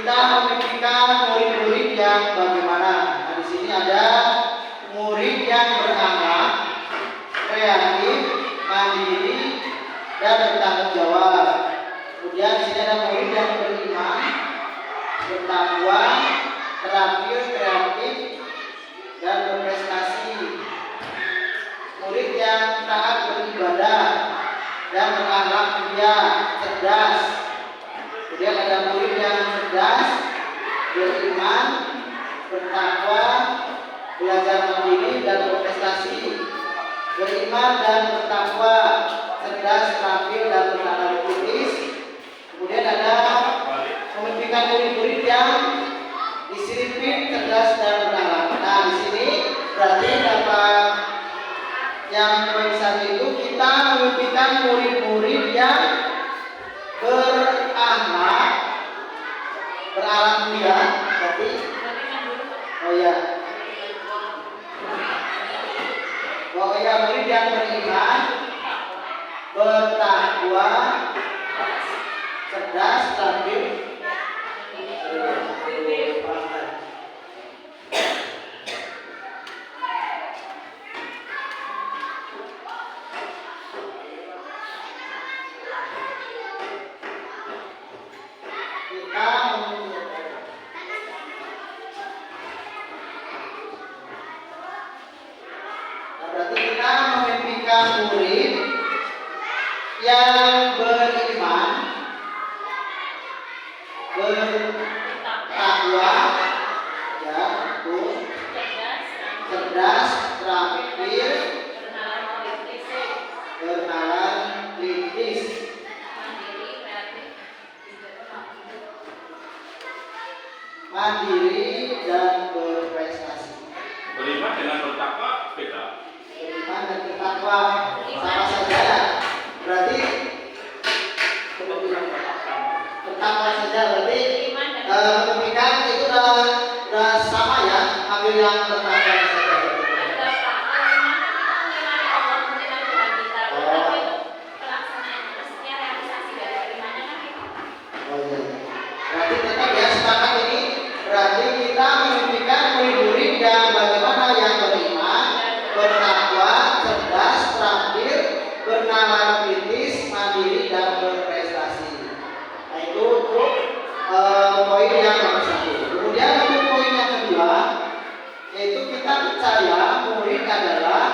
kita memimpikan murid-murid yang bagaimana. Nah, di sini ada murid yang berakhlak, kreatif, mandiri, dan bertanggung jawab. Kemudian di sini ada murid yang beriman, bertakwa, terampil, kreatif, dan berprestasi. Murid yang taat beribadah dan berakhlak mulia, cerdas. Kemudian ada murid yang cerdas, beriman, bertakwa, belajar mandiri dan berprestasi. Beriman dan bertakwa, cerdas, terampil dan bertata kritis. Kemudian ada memimpikan murid-murid yang disiplin, cerdas dan berakhlak. Nah, di sini berarti dapat yang poin satu itu kita memimpikan murid-murid yang berakhlak mulia. Berarti murid yang beriman, bertakwa, cerdas, terampil. Berarti kita memimpikan murid yang beriman, bertakwa, ya, betul, cerdas, terampil, bernalar, kritis, mandiri, dan berprestasi. Beriman dengan bertakwa beda. Beriman dan bertakwa sama saja ya. Berarti bertakwa saja berarti memimpikan itu udah sama ya. Ambil yang bertakwa saja. Berarti tetap ya sepakat ini. Berarti kita memimpikan murid-murid yang bagaimana yang beriman, bertakwa, cerdas, terampil, bernalar kritis, mandiri, dan berprestasi. Nah itu untuk poin yang nomor satu. Kemudian untuk poin yang kedua, yaitu kita percaya murid adalah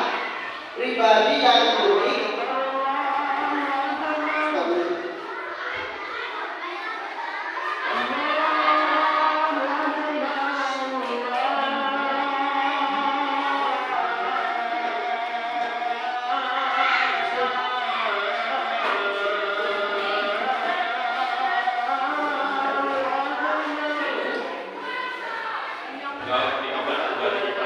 pribadi yang unik. Kalau di abad dari kita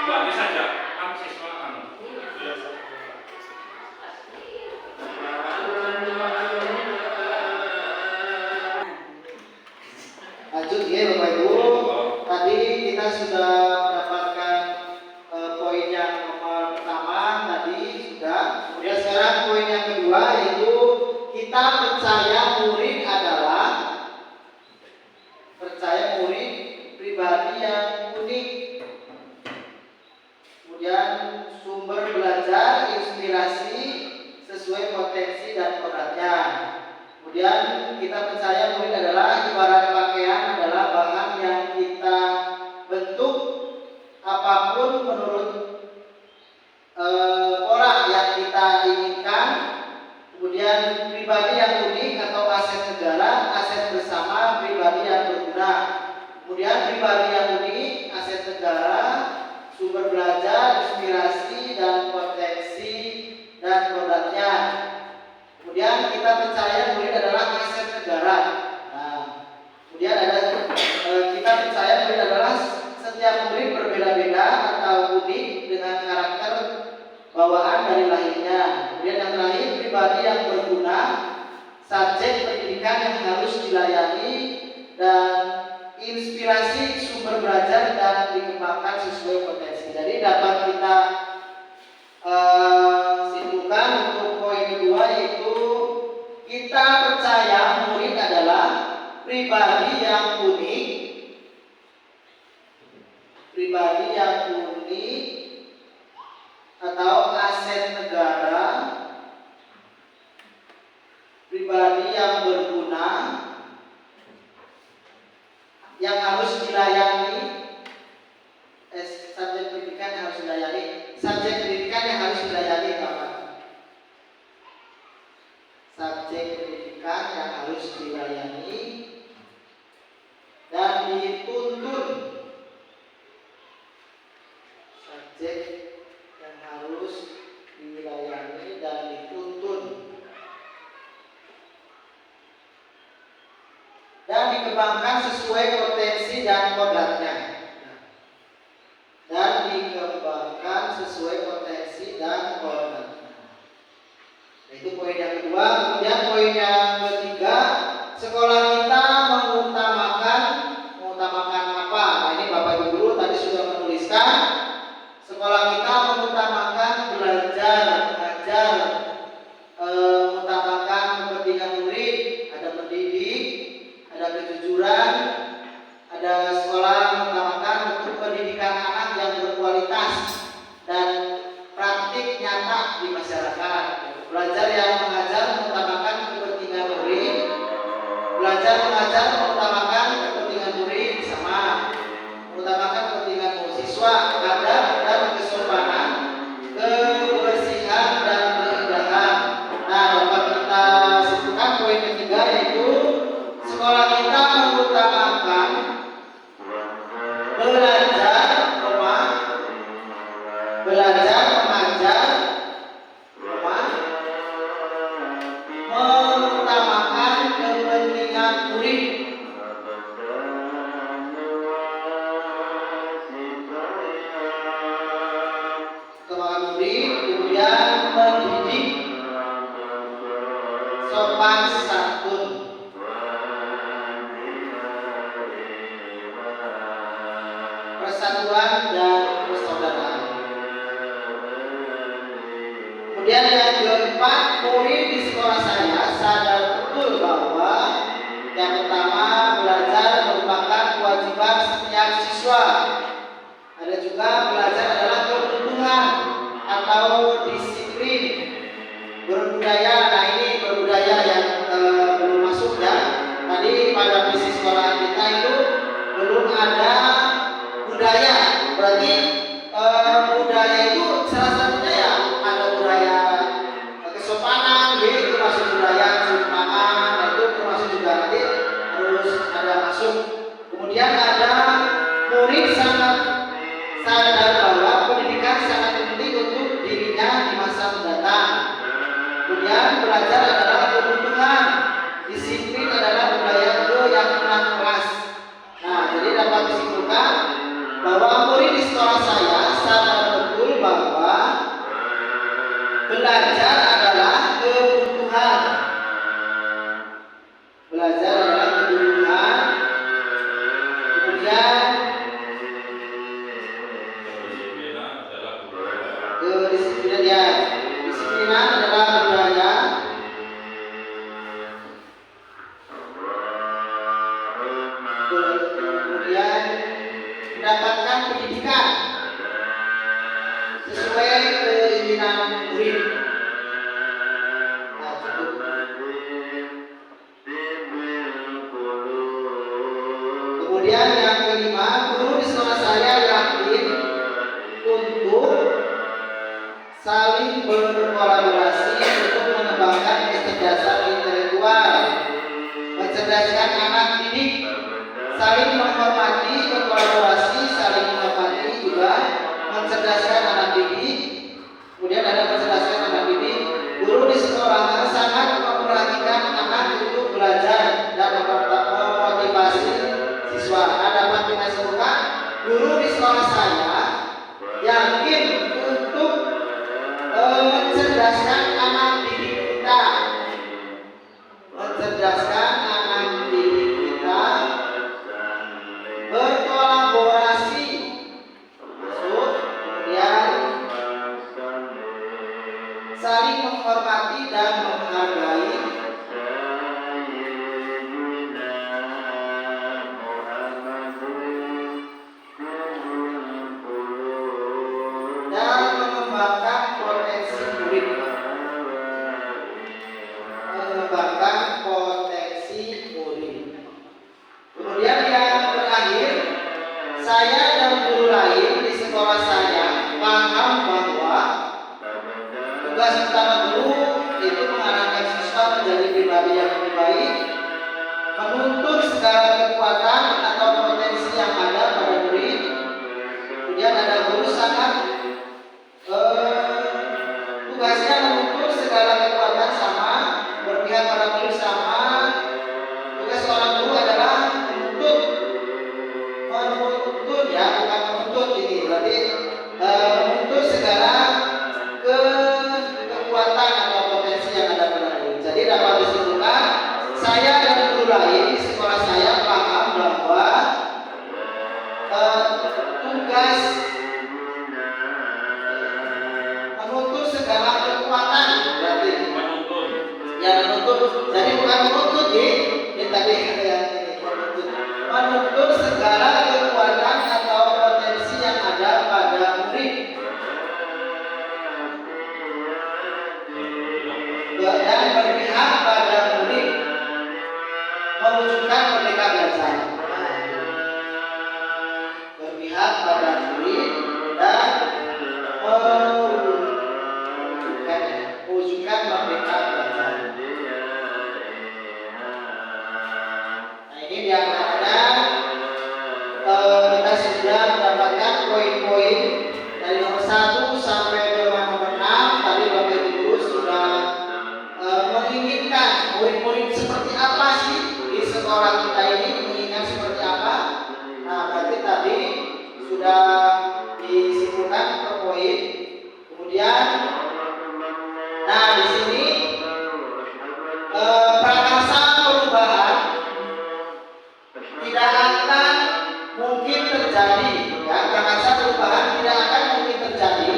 bagi saja kan siswa biasa. Lanjut ya Bapak Ibu. Tadi kita sudah mendapatkan poin yang nomor pertama tadi sudah. Kemudian sekarang poin yang kedua yaitu kita percaya murid pribadi yang unik. Kemudian sumber belajar, inspirasi sesuai potensi dan kodratnya. Kemudian kita percaya murid adalah ibarat pakaian, adalah bahan yang kita bentuk apapun menurut pola yang kita inginkan. Kemudian pribadi yang unik atau aset negara, aset bersama, pribadi yang berguna. Kemudian pribadi yang unik, aset negara, sumber belajar, inspirasi, dan potensi dan kodratnya. Kemudian kita percaya murid adalah aset negara. Nah, kemudian kita percaya murid adalah setiap murid berbeda-beda atau unik dengan karakter bawaan dari lahirnya. Kemudian yang terakhir, pribadi yang berguna, subjek pendidikan yang harus dilayani, dan inspirasi sumber belajar dan dikembangkan sesuai potensi. Jadi dapat kita pribadi yang unik atau aset negara, pribadi yang berguna yang harus dilayani, subjek pendidikan yang harus dilayani, subjek pendidikan yang harus dilayani Bapak. Subjek pendidikan yang harus dilayani dan dituntun. Subjek yang harus dilayani dan dituntun dan dikembangkan sesuai potensi dan kodratnya. Dan dikembangkan sesuai potensi dan kodratnya. Itu poin yang kedua. Kemudian poin yang ketiga, sekolah kita mengutamakan apa? Nah, ini Bapak Ibu guru tadi sudah menuliskan. Sekolah kita mengutamakan belajar, mengajar, mengutamakan kepentingan murid, ada pendidik, ada kejujuran, ada sekolah mengutamakan untuk pendidikan anak yang berkualitas dan praktik nyata di masyarakat. Belajar yang mengajar mengutamakan kepentingan murid, belajar mengajar mengutamakan kepentingan murid sama, mengutamakan kepentingan mahasiswa, adab dan kesopanan, kebersihan dan keindahan. Nah, dapat kita sebutkan poin ketiga yaitu sekolah kita mengutamakan belajar, mengajar, mengutamakan kepentingan murid. Kepentingan murid, kemudian mendidik, sopan santun, persatuan dan persaudaraan. Kemudian yang keempat, murid di sekolah saya sadar betul bahwa yang pertama, belajar merupakan kewajiban setiap siswa. Ada juga belajar adalah kebutuhan atau disiplin berbudaya. Nah, ini berbudaya yang belum masuk ya. Tadi pada misi sekolah kita itu belum ada budaya. Berarti budaya itu salah satunya ya ada budaya kesopanan, itu masuk budaya cium tangan, itu termasuk juga nanti harus ada masuk. Kemudian ada murid sangat sadar bahwa pendidikan sangat penting untuk dirinya di masa mendatang. Kemudian belajar adalah kebutuhan, disiplin adalah budaya keyakinan kelas. Nah, jadi dapat disimpulkan bahwa murid di sekolah saya sadar betul bahwa belajar adalah kebutuhan. Belajar adalah kebutuhan. Kemudian kedisiplinan ya. Disiplinan adalah budaya. Kemudian mendapatkan pendidikan sesuai keinginan murid. Nah, cukup. Kemudian yang kelima, guru di sekolah saya yakin untuk saling berkolaborasi untuk mengembangkan kecerdasan intelektual, mencerdaskan anak didik, saling menghormati, berkolaborasi, saling menghormati juga mencerdaskan anak didik. Kemudian ada mencerdaskan anak menuntut segala kekuatan berarti. Menuntun. Ya menuntut. Jadi bukan menuntut ini tadi ada yang ini menuntut. Menuntut segala kekuatan atau potensi yang ada pada murid. Dan berpihak pada murid mewujudkan merdeka belajar. Berpihak pada murid dan mewujudkan merdeka belajar. Nah ini diantaranya kita sudah mendapatkan poin-poin dari nomor 1 sampai nomor 6. Tadi Bapak Ibu Guru sudah menginginkan murid-murid seperti apa sih di sekolah kita ini, menginginkan seperti apa. Nah berarti tadi sudah disimpulkan per poin. Kemudian nah di sini prakarsa perubahan tidak akan mungkin terjadi, ya. Prakarsa perubahan tidak akan mungkin terjadi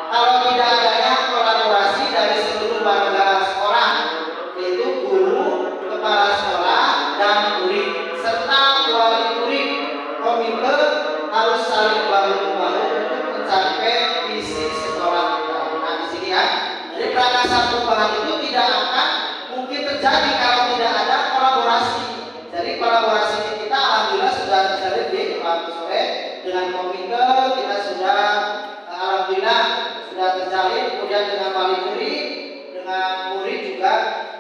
kalau tidak adanya kolaborasi dari seluruh warga sekolah, yaitu guru, kepala sekolah, dan murid serta wali murid. Komite harus saling bahu-membahu untuk mencapai visi sekolah kita. Nah di sini ya, jadi prakarsa perubahan itu tidak akan mungkin terjadi kalau tidak ada kolaborasi. Jadi kolaborasi kita alhamdulillah sudah terjadi di waktu sore dengan komite, kita sudah alhamdulillah sudah terjalin, kemudian dengan wali murid, dengan murid juga.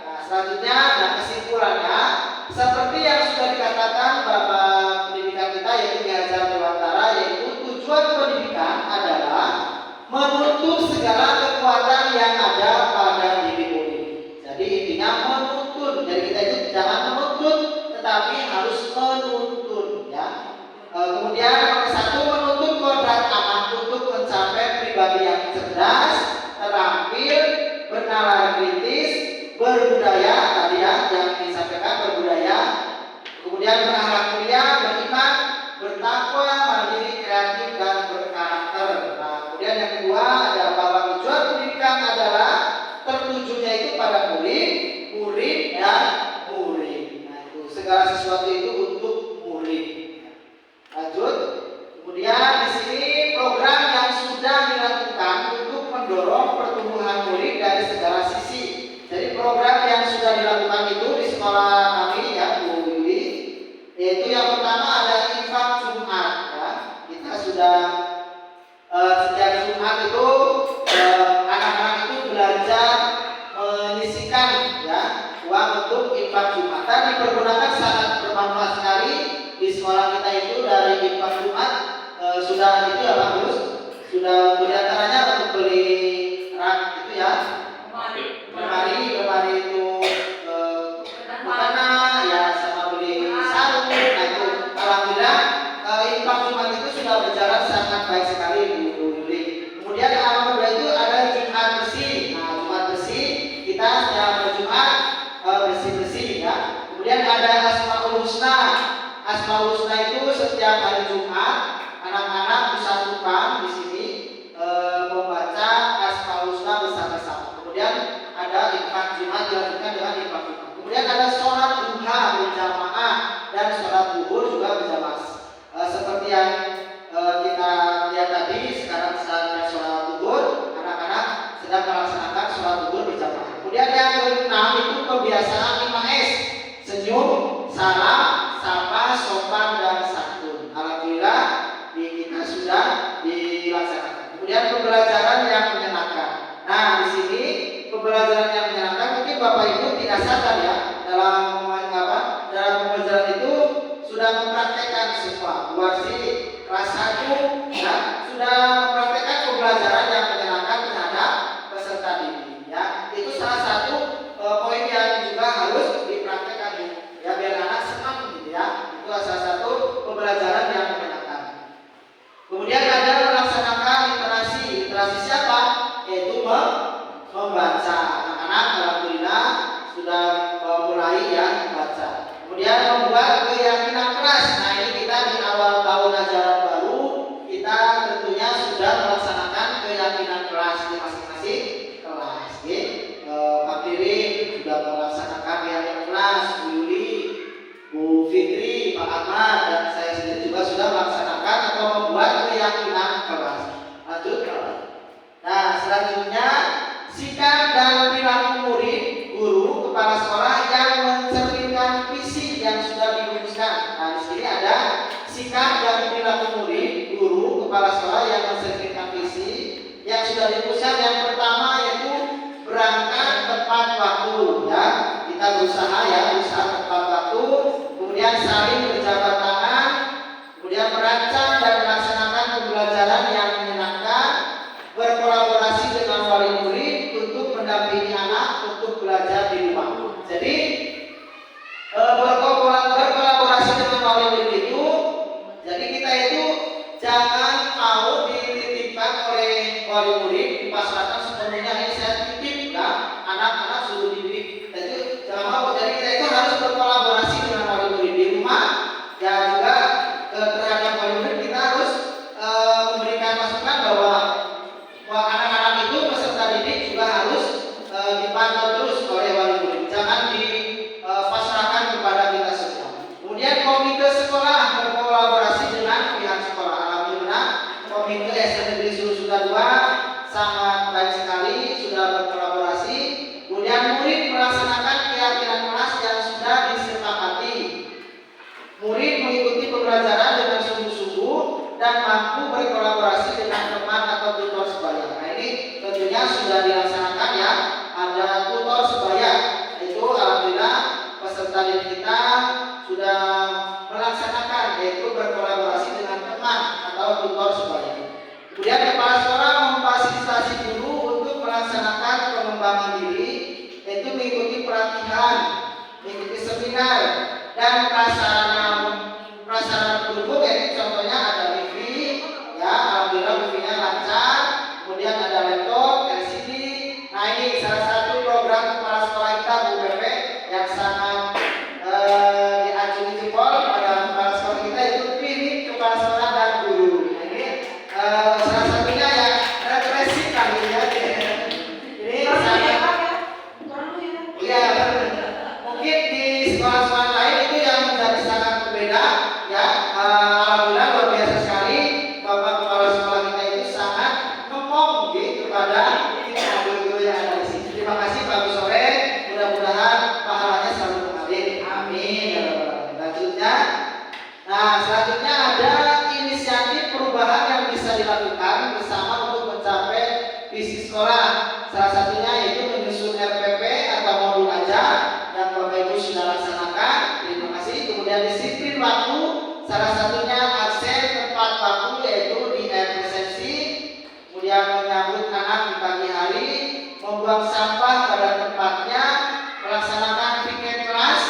Nah selanjutnya, nah kesimpulannya seperti yang sudah dikatakan Bapak pendidikan kita yaitu Ki Hajar Dewantara, yaitu tujuan pendidikan adalah menuntut segala kekuatan yang ada pada diri murid. Jadi intinya menuntun. Jadi kita itu jangan menuntut, tetapi harus menuntun, ya. Kemudian nomor 1, menuntut kodrat anak untuk mencapai pribadi yang cerdas, terampil, bernalar kritis, berbudaya tadi ya yang disampaikan, berbudaya. Kemudian berakhlak mulia, beriman, bertakwa, mandiri, kreatif, dan berkarakter. Nah, kemudian yang kedua ada bahwa tujuan pendidikan adalah tertujunya itu pada murid, dan murid. Nah, itu segala sesuatu itu untuk murid. Lanjut. Kemudian di sini program yang sudah dilakukan untuk mendorong pertumbuhan murid dari segala sisi. Jadi program yang sudah dilakukan itu di sekolah kami ya Bu Yuli, yaitu yang pertama ada infak Jumat, ya. Kita sudah sejak Jumat itu anak-anak itu belajar menyisikan ya uang untuk infak Jumat, dan dipergunakan sangat bermanfaat sekali di sekolah kita itu. Dari infak Jumat sudah itu ya Pak Gus, sudah diantaranya untuk beli rak itu ya, lemari itu mukena ya, sama beli sarung. Nah itu alhamdulillah infak Jumat itu sudah berjalan sangat baik sekali Bu Yuli. Kemudian nomor 2 itu ada Jumat bersih. Nah Jumat bersih kita setiap Jumat bersih-bersih ya. Kemudian ada Asmaul Husna. Asmaul Husna itu setiap hari Jumat anak-anak disatukan di sini membaca Asmaul Husna bersama-sama. Kemudian ada infak Jumat dilanjutkan dengan infak Jumat. Kemudian ada sholat duha berjamaah dan sholat zuhur juga berjamaah. Seperti yang kita lihat tadi, sekarang saatnya sholat zuhur, anak-anak sedang melaksanakan sholat zuhur berjamaah. Kemudian yang ke-6 itu kebiasaan 5S: senyum, salam, sapa, sopan, dan santun. Alhamdulillah kita sudah dilaksanakan. Kemudian pembelajaran yang menyenangkan. Nah di sini pembelajaran yang menyenangkan mungkin Bapak Ibu tidak sadar ya, dalam pembelajaran itu sudah mempraktekkan semua. Warsi kelas 1 ya sudah mempraktekkan pembelajaran yang menyenangkan terhadap peserta didik ya. Itu salah satu poin yang juga harus tentunya sudah melaksanakan keyakinan kelas di masing-masing kelas. Pak Diri sudah melaksanakan keyakinan kelas, Bu Yuli, Bu Fitri, Pak Ahmad, dan saya sendiri juga sudah melaksanakan atau membuat keyakinan kelas. Lanjut. Nah, selanjutnya sikap dan perilaku murid, guru, kepala sekolah yang mencerminkan visi yang sudah dirumuskan. Nah, di sini ada sikap dan perilaku murid, guru, kepala sekolah yang mencerminkan visi yang sudah dirumuskan. Yang pertama yaitu berangkat tepat waktu, ya. Kita berusaha tepat waktu, kemudian saling berjabat tangan, kemudian merancang dan melaksanakan pembelajaran yang menyenangkan, berkolaborasi dengan wali murid untuk mendampingi anak untuk belajar di rumah. Jadi berkolaborasi dengan wali murid itu, jadi kita itu jangan mau dititipkan oleh wali murid, dipasrahkan sepenuhnya ini saya titip, ya, anak-anak suruh dididik. Jadi jangan mau. Jadi kita itu harus berkolaborasi dengan wali murid di rumah, ya, juga terhadap wali murid kita harus memberikan masukan bahwa anak-anak itu peserta didik juga harus dipantau terus oleh wali murid. Jangan dipasrahkan kepada kita semua. Kemudian komite sekolah berkolaborasi dengan pihak sekolah. Alhamdulillah komite SD Negeri Surusuda 2 sangat baik sekali, sudah berkolaborasi. Kemudian murid melaksanakan keyakinan kelas yang sudah disepakati. Murid mengikuti pembelajaran dengan sungguh-sungguh dan mampu berkolaborasi dengan teman atau tutor sebaya. Nah, ini tentunya sudah dilaksanakan, ya. Ada tutor sebaya. Itu alhamdulillah peserta didik kita sudah melaksanakan, yaitu berkolaborasi dengan teman atau tutor sebaya. Kemudian kepala sekolah memfasilitasi guru untuk melaksanakan pengembangan diri, yaitu mengikuti pelatihan, mengikuti seminar dan prasarana pendukung, yaitu contohnya ada wifi, ya, alhamdulillah wifi-nya lancar. Kemudian ada laptop, LCD. Nah, ini salah satu program kepala sekolah kita, Bu Pepe, yang sangat diacungi jempol pada kepala sekolah kita, itu pilih kepala sekolah dan guru. Nah, ini salah satunya yang represif kali, ya. Ini sangat, iya, mungkin di sekolah-sekolah lain itu yang menjadi sangat berbeda, ya. Alhamdulillah luar biasa sekali Bapak kepala sekolah kita itu sangat ngomong kepada kita guru-guru yang ada di sini. Terima kasih Pak Bu Sore, mudah-mudahan pahalanya selalu mengalir. Amin, ya Rabbal Alamin. Selanjutnya ada inisiatif perubahan yang bisa dilakukan bersama untuk mencapai visi sekolah. Salah satunya yaitu menyusun RPP atau modul ajar yang Bapak Ibu sudah laksanakan. Terima kasih. Kemudian disiplin waktu, salah satunya absen tepat waktu yaitu di presensi. Kemudian menyambut anak di pagi hari, membuang sampah pada tempatnya, melaksanakan piket kelas.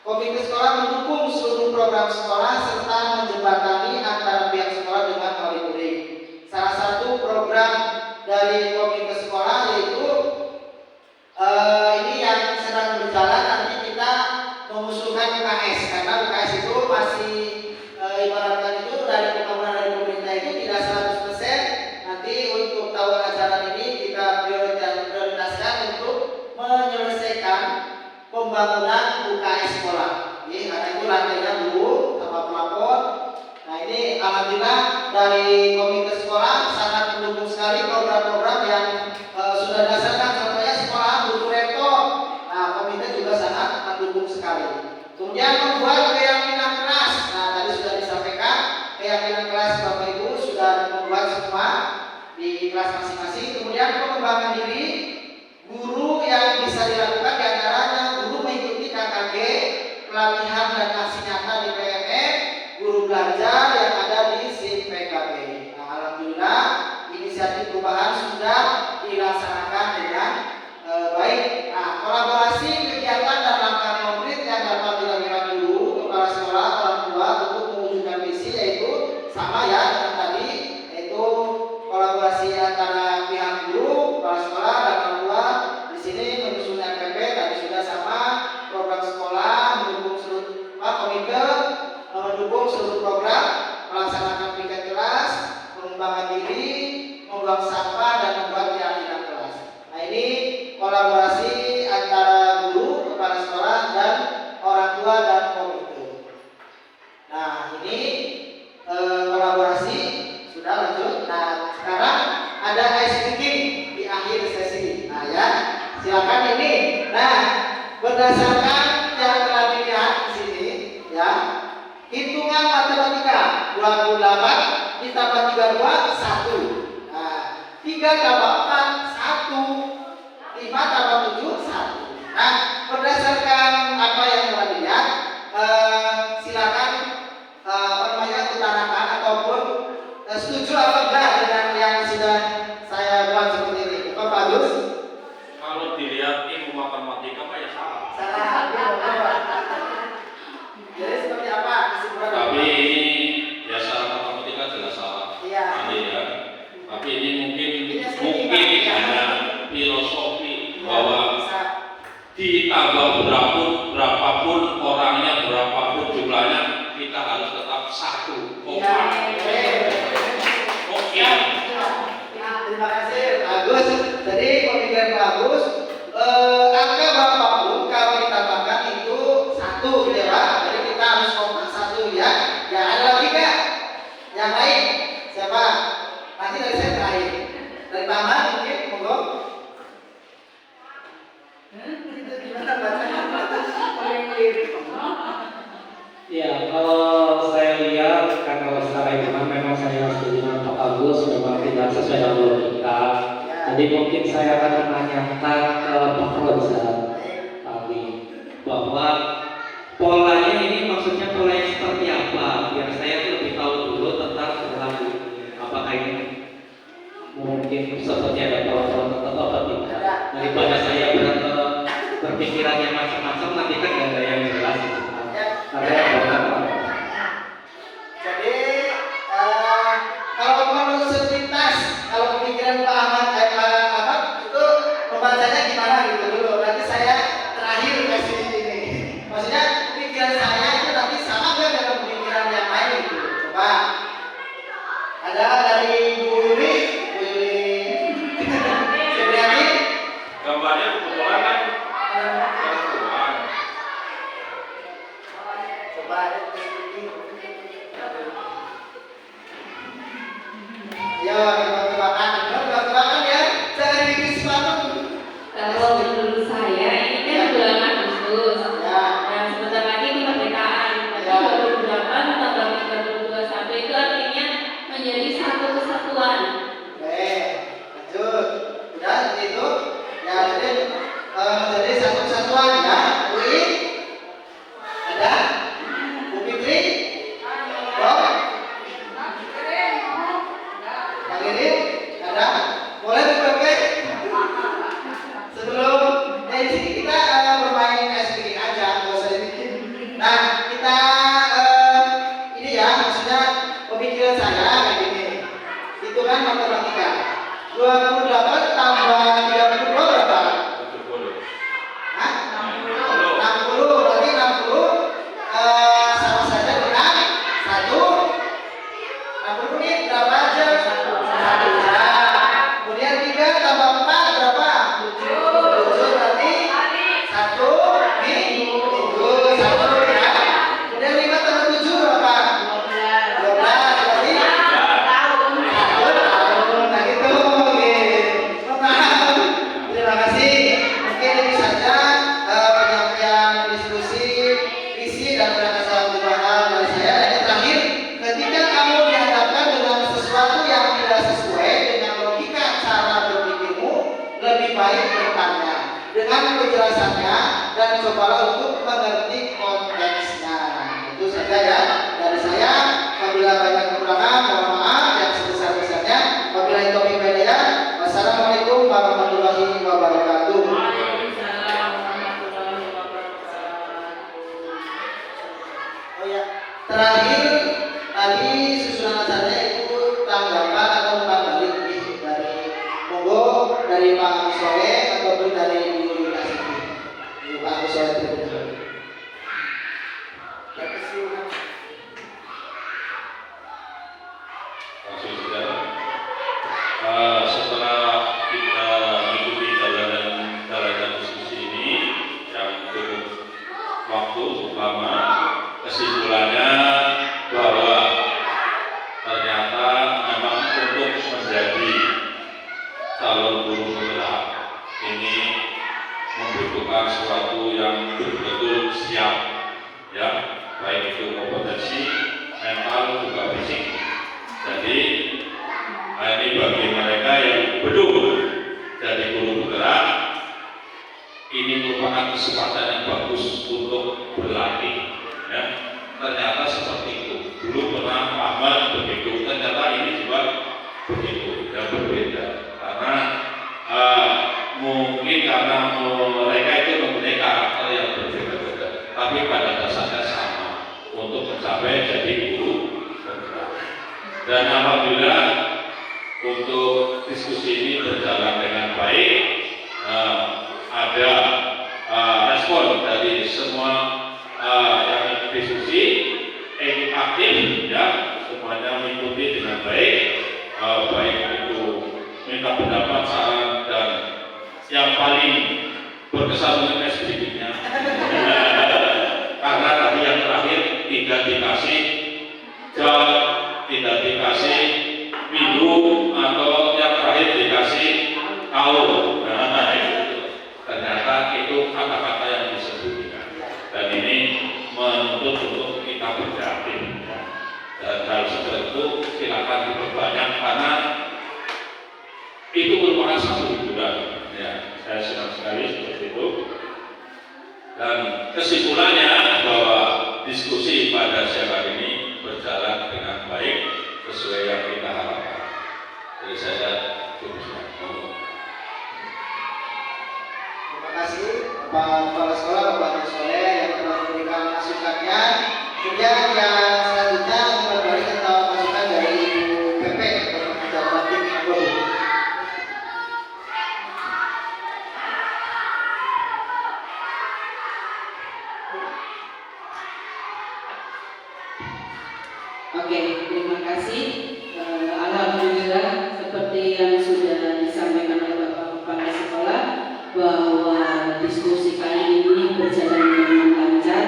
Komite sekolah mendukung seluruh program sekolah serta menjembatani antara pihak sekolah dengan wali murid. Salah satu program dari komite sekolah yaitu ini yang sedang berjalan, nanti kita mengusulkan UKS, karena UKS itu masih ibaratkan itu dari pembangunan dari pemerintah itu tidak 100%. Nanti untuk tahun ajaran ini kita prioritaskan untuk menyelesaikan pembangunan UKS sekolah. Karena itu lantainya dulu sama pelapor. Nah, ini alhamdulillah dari komite sekolah sangat mendukung sekali program-program yang sudah dasarkan. Contohnya sekolah butuh laptop. Nah, komite juga sangat mendukung sekali. Kemudian membuat keyakinan kelas. Nah, tadi sudah disampaikan keyakinan kelas Bapak Ibu sudah membuat semua di kelas masing-masing. Kemudian pengembangan diri guru yang bisa dilakukan diantaranya guru mengikuti KKG, pelatihan dan aksi nyata di PNM, guru belajar yang ada di SIM PKB. Nah, alhamdulillah inisiatif perubahan sudah dilaksanakan dengan baik. Nah, kolaborasi kegiatan dan langkah konkret yang dapat dilakukan guru, kepala sekolah, orang tua untuk mewujudkan visi yaitu sama, ya, dengan tadi, yaitu kolaborasi antara pihak guru, kepala sekolah dan orang tua. Di sini menyusun RPP tadi sudah sama, program sekolah mendukung seluruh komite mendukung seluruh program, melaksanakan piket kelas, pengembangan diri membuang sampah dan membuat keyakinan kelas. Nah ini kolaborasi antara guru, kepala sekolah dan orang tua dan komite. Nah ini kolaborasi sudah lanjut. Nah sekarang ada ice breaking di akhir sesi. Nah ya silakan ini. Nah berdasarkan yang telah dilihat di sini ya, hitungan matematika 28 ditambah 32 1. Nah 3 tambah 4 1, 5 tambah 7 1. Nah berdasarkan apa yang telah dilihat, silakan utarakan ataupun setuju atau enggak dengan yang sudah saya buat seperti ini. Pak Bagus? Kalau dilihat ilmu matematika apa ya salah. Salah. Jadi seperti apa kesimpulan? Tapi ini ya secara matematika jelas salah. Iya. Ya. Tapi ini mungkin hanya filosofi bahwa ditambah berapapun orangnya, berapapun jumlahnya, kita harus tetap satu kompak. Oke. Terima kasih Agus. Jadi pemikiran bagus. Angka berapapun kalau ditambahkan itu satu gitu ya Pak. Jadi kita harus kompak satu ya. Ya ada lagi nggak? Yang lain siapa? Nanti dari saya terakhir. Dari Paman mungkin monggo. Itu gimana bacanya? Paling lirik. Ya, kalau saya lihat kan kalau secara hitungan memang saya setuju dengan Pak Agus, memang tidak sesuai dengan logika. Jadi mungkin saya akan menanyakan ke Pak Roza tadi bahwa polanya ini maksudnya pola yang seperti apa? Biar saya lebih tahu dulu tentang perilaku ini. Apakah ini mungkin seperti ada pola-pola tertentu atau tidak? Daripada saya berpikiran yang macam-macam, nanti kan nggak ada yang jelas. Jadi kalau menurut sepintas, kalau pemikiran Pak Ahmad itu membacanya gimana gitu dulu. Nanti saya terakhir kasih ini. Maksudnya pemikiran saya itu nanti sama nggak dengan pemikiran yang lain gitu. Coba ada dari Bu Yuli, Supriyati. Gambarnya kebetulan kan perempuan. Coba ada ya, tebak-tebakan ya. Jangan bikin sesuatu. Kalau menurut saya ini kan bulan Agustus. Ya. Nah sebentar lagi kemerdekaan. Ya. 28 tambah 32 satu itu artinya menjadi satu kesatuan. Oke, lanjut. Udah seperti itu. Ya, jadi satu kesatuan ya. Ui, ada. Bu Fitri, Bro, Bang Irin, ada. Boleh dipakai sebelum di sini kita bermain ice breaking aja, nggak usah dibikin. Nah, kita ini ya, maksudnya pemikiran saya kayak gini. Itu kan matematika. 28 tambah 32 berapa? 70. Hah? 60. Berarti 60 sama saja dengan 1. 60 ini berapa aja? 1. Kemudian 3 tambah 4 berapa? 7 berarti 1 minggu 1 ya. Kemudian 5 tambah 7 berapa? 12 berarti tahun. Nah gitu. Oke. Paham. Terima kasih. Mungkin ini saja penyampaian diskusi visi dan gagasan perubahan dari saya. Dan yang terakhir, ketika kamu dihadapkan dengan sesuatu yang tidak sesuai dengan logika cara berpikirmu, lebih baik bertanya dengan penjelasannya dan cobalah untuk mengerti konteksnya. Itu saja ya dari saya. Apabila banyak kekurangan, mohon maaf yang sebesar-besarnya. Wabillahi taufiq wal hidayah. Wassalamualaikum warahmatullahi wabarakatuh. Oh ya, terakhir tadi susunan acaranya itu tanggapan atau umpan balik dari monggo dari Pak Soleh ataupun dari Bu Yuli. Pak Soleh terlebih dahulu. Langsung saja. kesimpulannya bahwa ternyata memang untuk menjadi calon guru penggerak ini membutuhkan sesuatu yang betul-betul siap, ya, baik itu kompetensi, mental juga fisik. Jadi ini bagi mereka yang belum jadi guru penggerak, ini merupakan kesempatan yang bagus untuk berlatih, ya. Ternyata seperti itu. Dulu pernah paham begitu, ternyata ini juga begitu, yang berbeda. Karena mungkin karena mereka itu mempunyai karakter yang berbeda-beda, tapi pada dasarnya sama untuk mencapai jadi guru penggerak. Dan alhamdulillah untuk diskusi ini berjalan dengan baik. Ada respon dari semua yang diskusi aktif, ya, semuanya mengikuti dengan baik, baik itu minta pendapat, saran, dan yang paling berkesan dengan SPP-nya karena tadi yang terakhir tidak dikasih jam, tidak dikasih minggu, atau yang terakhir dikasih tahun. Ternyata itu kata-kata yang disebutkan, dan ini menuntut untuk kita berhati-hati, dan hal seperti itu silakan diperbanyak karena itu merupakan satu hiburan, ya. Saya senang sekali seperti itu. Dan kesimpulannya bahwa diskusi pada siang hari ini berjalan dengan baik sesuai yang kita harapkan. Jadi saya cukup senang. Terima kasih Bapak Kepala Sekolah, Bapak Soleh yang telah memberikan masukannya. Kemudian yang selanjutnya kembali kita masukan dari Ibu PP Bapak Pejabat Tim Anggota. Oke, terima kasih. Alhamdulillah seperti yang sudah disampaikan oleh Bapak Kepala Sekolah bahwa diskusi kali ini berjalan dengan lancar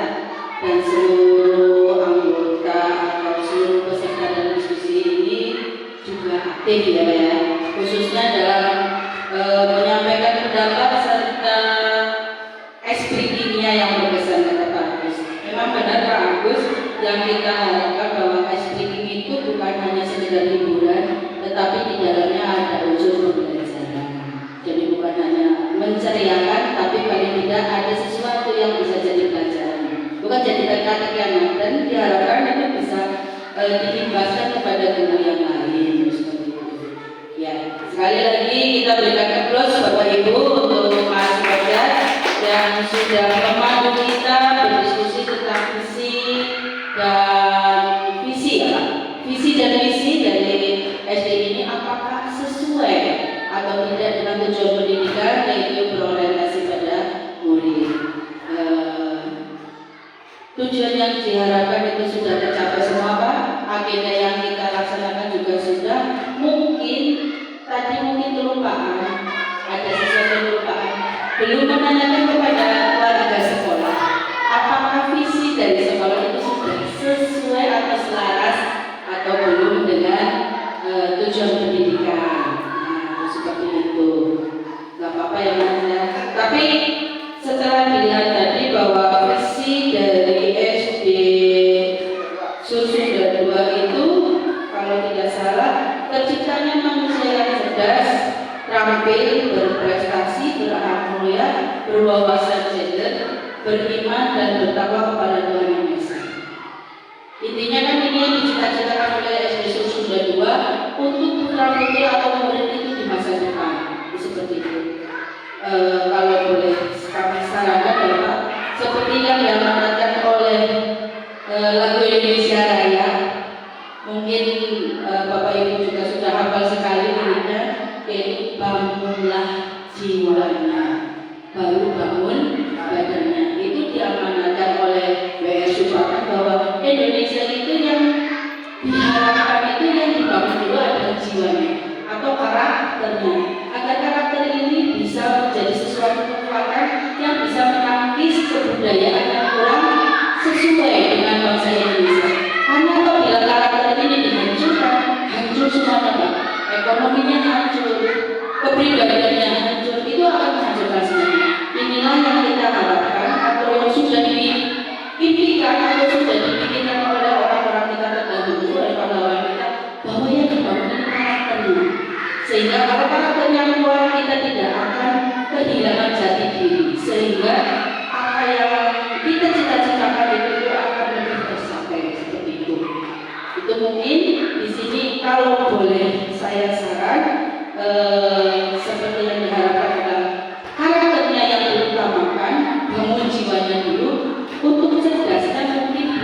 dan seluruh anggota atau seluruh peserta dalam diskusi ini juga aktif, ya, khususnya dalam menyampaikan pendapat serta ekspresinya yang berkesan, kata Pak Agus. Memang benar Pak Agus, yang kita harapkan bahwa SPM itu bukan hanya sekedar hiburan, tetapi di dalamnya ada unsur pembelajaran. Jadi bukan hanya menceriakan, tapi paling tidak ada sesuatu yang bisa jadi pelajaran, bukan jadi teka-teki, dan diharapkan itu bisa diimbaskan kepada guru yang lain seperti itu. Ya, sekali lagi kita berikan aplaus Bapak Ibu untuk Mas Fajar yang sudah memandu kita berdiskusi tentang visi dan misi dari SD ini apakah sesuai atau tidak dengan tujuan pendidikan, yaitu berorientasi pada murid. Tujuan yang diharapkan itu sudah tercapai semua, Pak. Agenda yang kita laksanakan juga sudah. Mungkin kelupaan, ada sesuatu kelupaan. Belum menanyakan kepada warga sekolah, apakah visi dari sekolah itu sudah sesuai atau selaras atau belum dengan tujuan pendidikan. Nah, seperti itu. Gak apa-apa ya Mas. Tapi setelah dilihat tadi bahwa visi dari SD Susunda 2 itu, kalau tidak salah, terciptanya manusia yang cerdas, terampil, berprestasi, berakhlak mulia, berwawasan gender, beriman dan bertakwa kepada Tuhan Yang Maha Esa. Intinya kan ini yang dicita-citakan oleh SD Susunda 2 untuk putra-putri atau murid itu di masa depan. Seperti itu. Kalau boleh kami sarankan adalah seperti yang diamanatkan oleh lagu Indonesia Raya. Mungkin Bapak Ibu juga sudah hafal sekali liriknya, yaitu bangunlah jiwanya, baru bangun badannya. Itu diamanatkan oleh WR Supratman bahwa Indonesia itu yang diharapkan itu yang dibangun dulu adalah jiwanya atau karakternya, agar karakter ini bisa menjadi sesuatu kekuatan yang bisa menangkis kebudayaan yang kurang sesuai dengan bangsa Indonesia. Sehingga kalau karakternya kuat, kita tidak akan kehilangan jati diri, sehingga apa yang kita cita-citakan itu akan lebih tercapai seperti itu. Itu mungkin di sini kalau boleh saya saran, seperti yang diharapkan adalah karakternya yang diutamakan, bangun jiwanya dulu. Untuk cerdasnya mungkin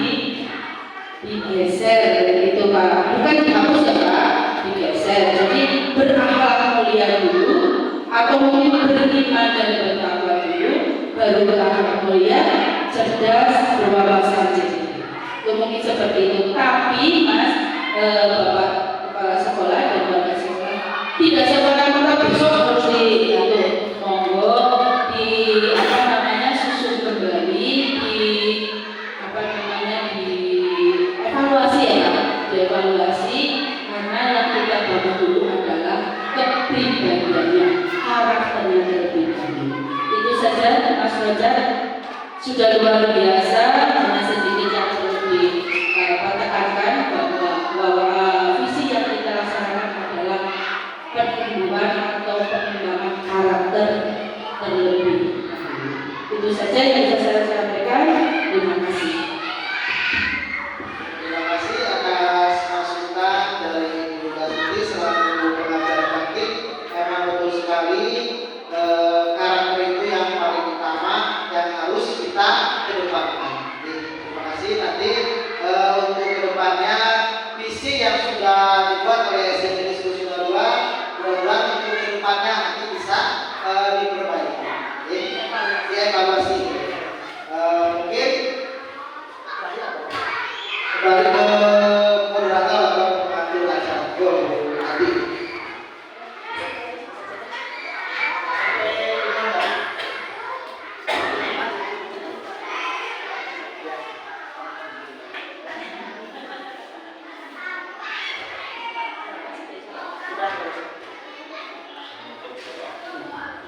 digeser itu Pak, bukan dihapus ya Pak, digeser. Jadi berakhlak mulia dulu, atau mungkin beriman dan bertakwa dulu, baru berakhlak mulia, cerdas, berwawasan cerdas. Itu mungkin seperti itu. Tapi Mas, Bapak Kepala Sekolah dan Bapak Sekolah tidak semena-mena besok harus di monggo di apa namanya susun kembali, di apa namanya di evaluasi ya, dievaluasi, karena yang kita bawa dulu adalah kepribadiannya, karakternya terlebih dahulu. Itu saja Mas Fajar, sudah luar biasa. Hanya sedikit yang perlu ditekankan bahwa visi yang kita laksanakan adalah pertumbuhan atau pengembangan karakter terlebih dahulu. Itu saja yang bisa saya sampaikan. Terima kasih. Terima kasih atas masukan dari Bu Basuki selaku pengajar praktik. Memang betul sekali karakter itu yang paling utama yang harus kita kedepankan. Terima kasih. Nanti untuk kedepannya visi yang sudah dibuat oleh SMP Negeri 02 mudah-mudahan untuk kedepannya nanti bisa diperbaiki. Dievaluasi. Mungkin kembali ke moderator atau pengambil acara. Yo, Adi.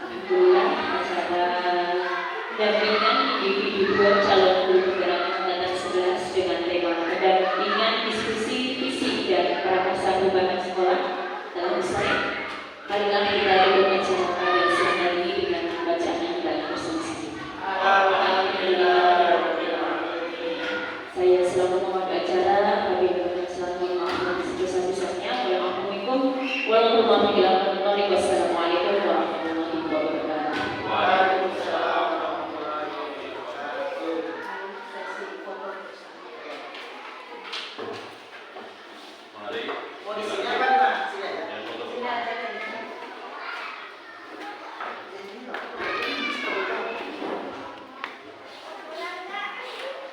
Alhamdulillah acara pendampingan individu calon guru penggerak angkatan 11 dengan tema pendampingan diskusi visi dan prakarsa perubahan sekolah dalam usaha. Marilah kita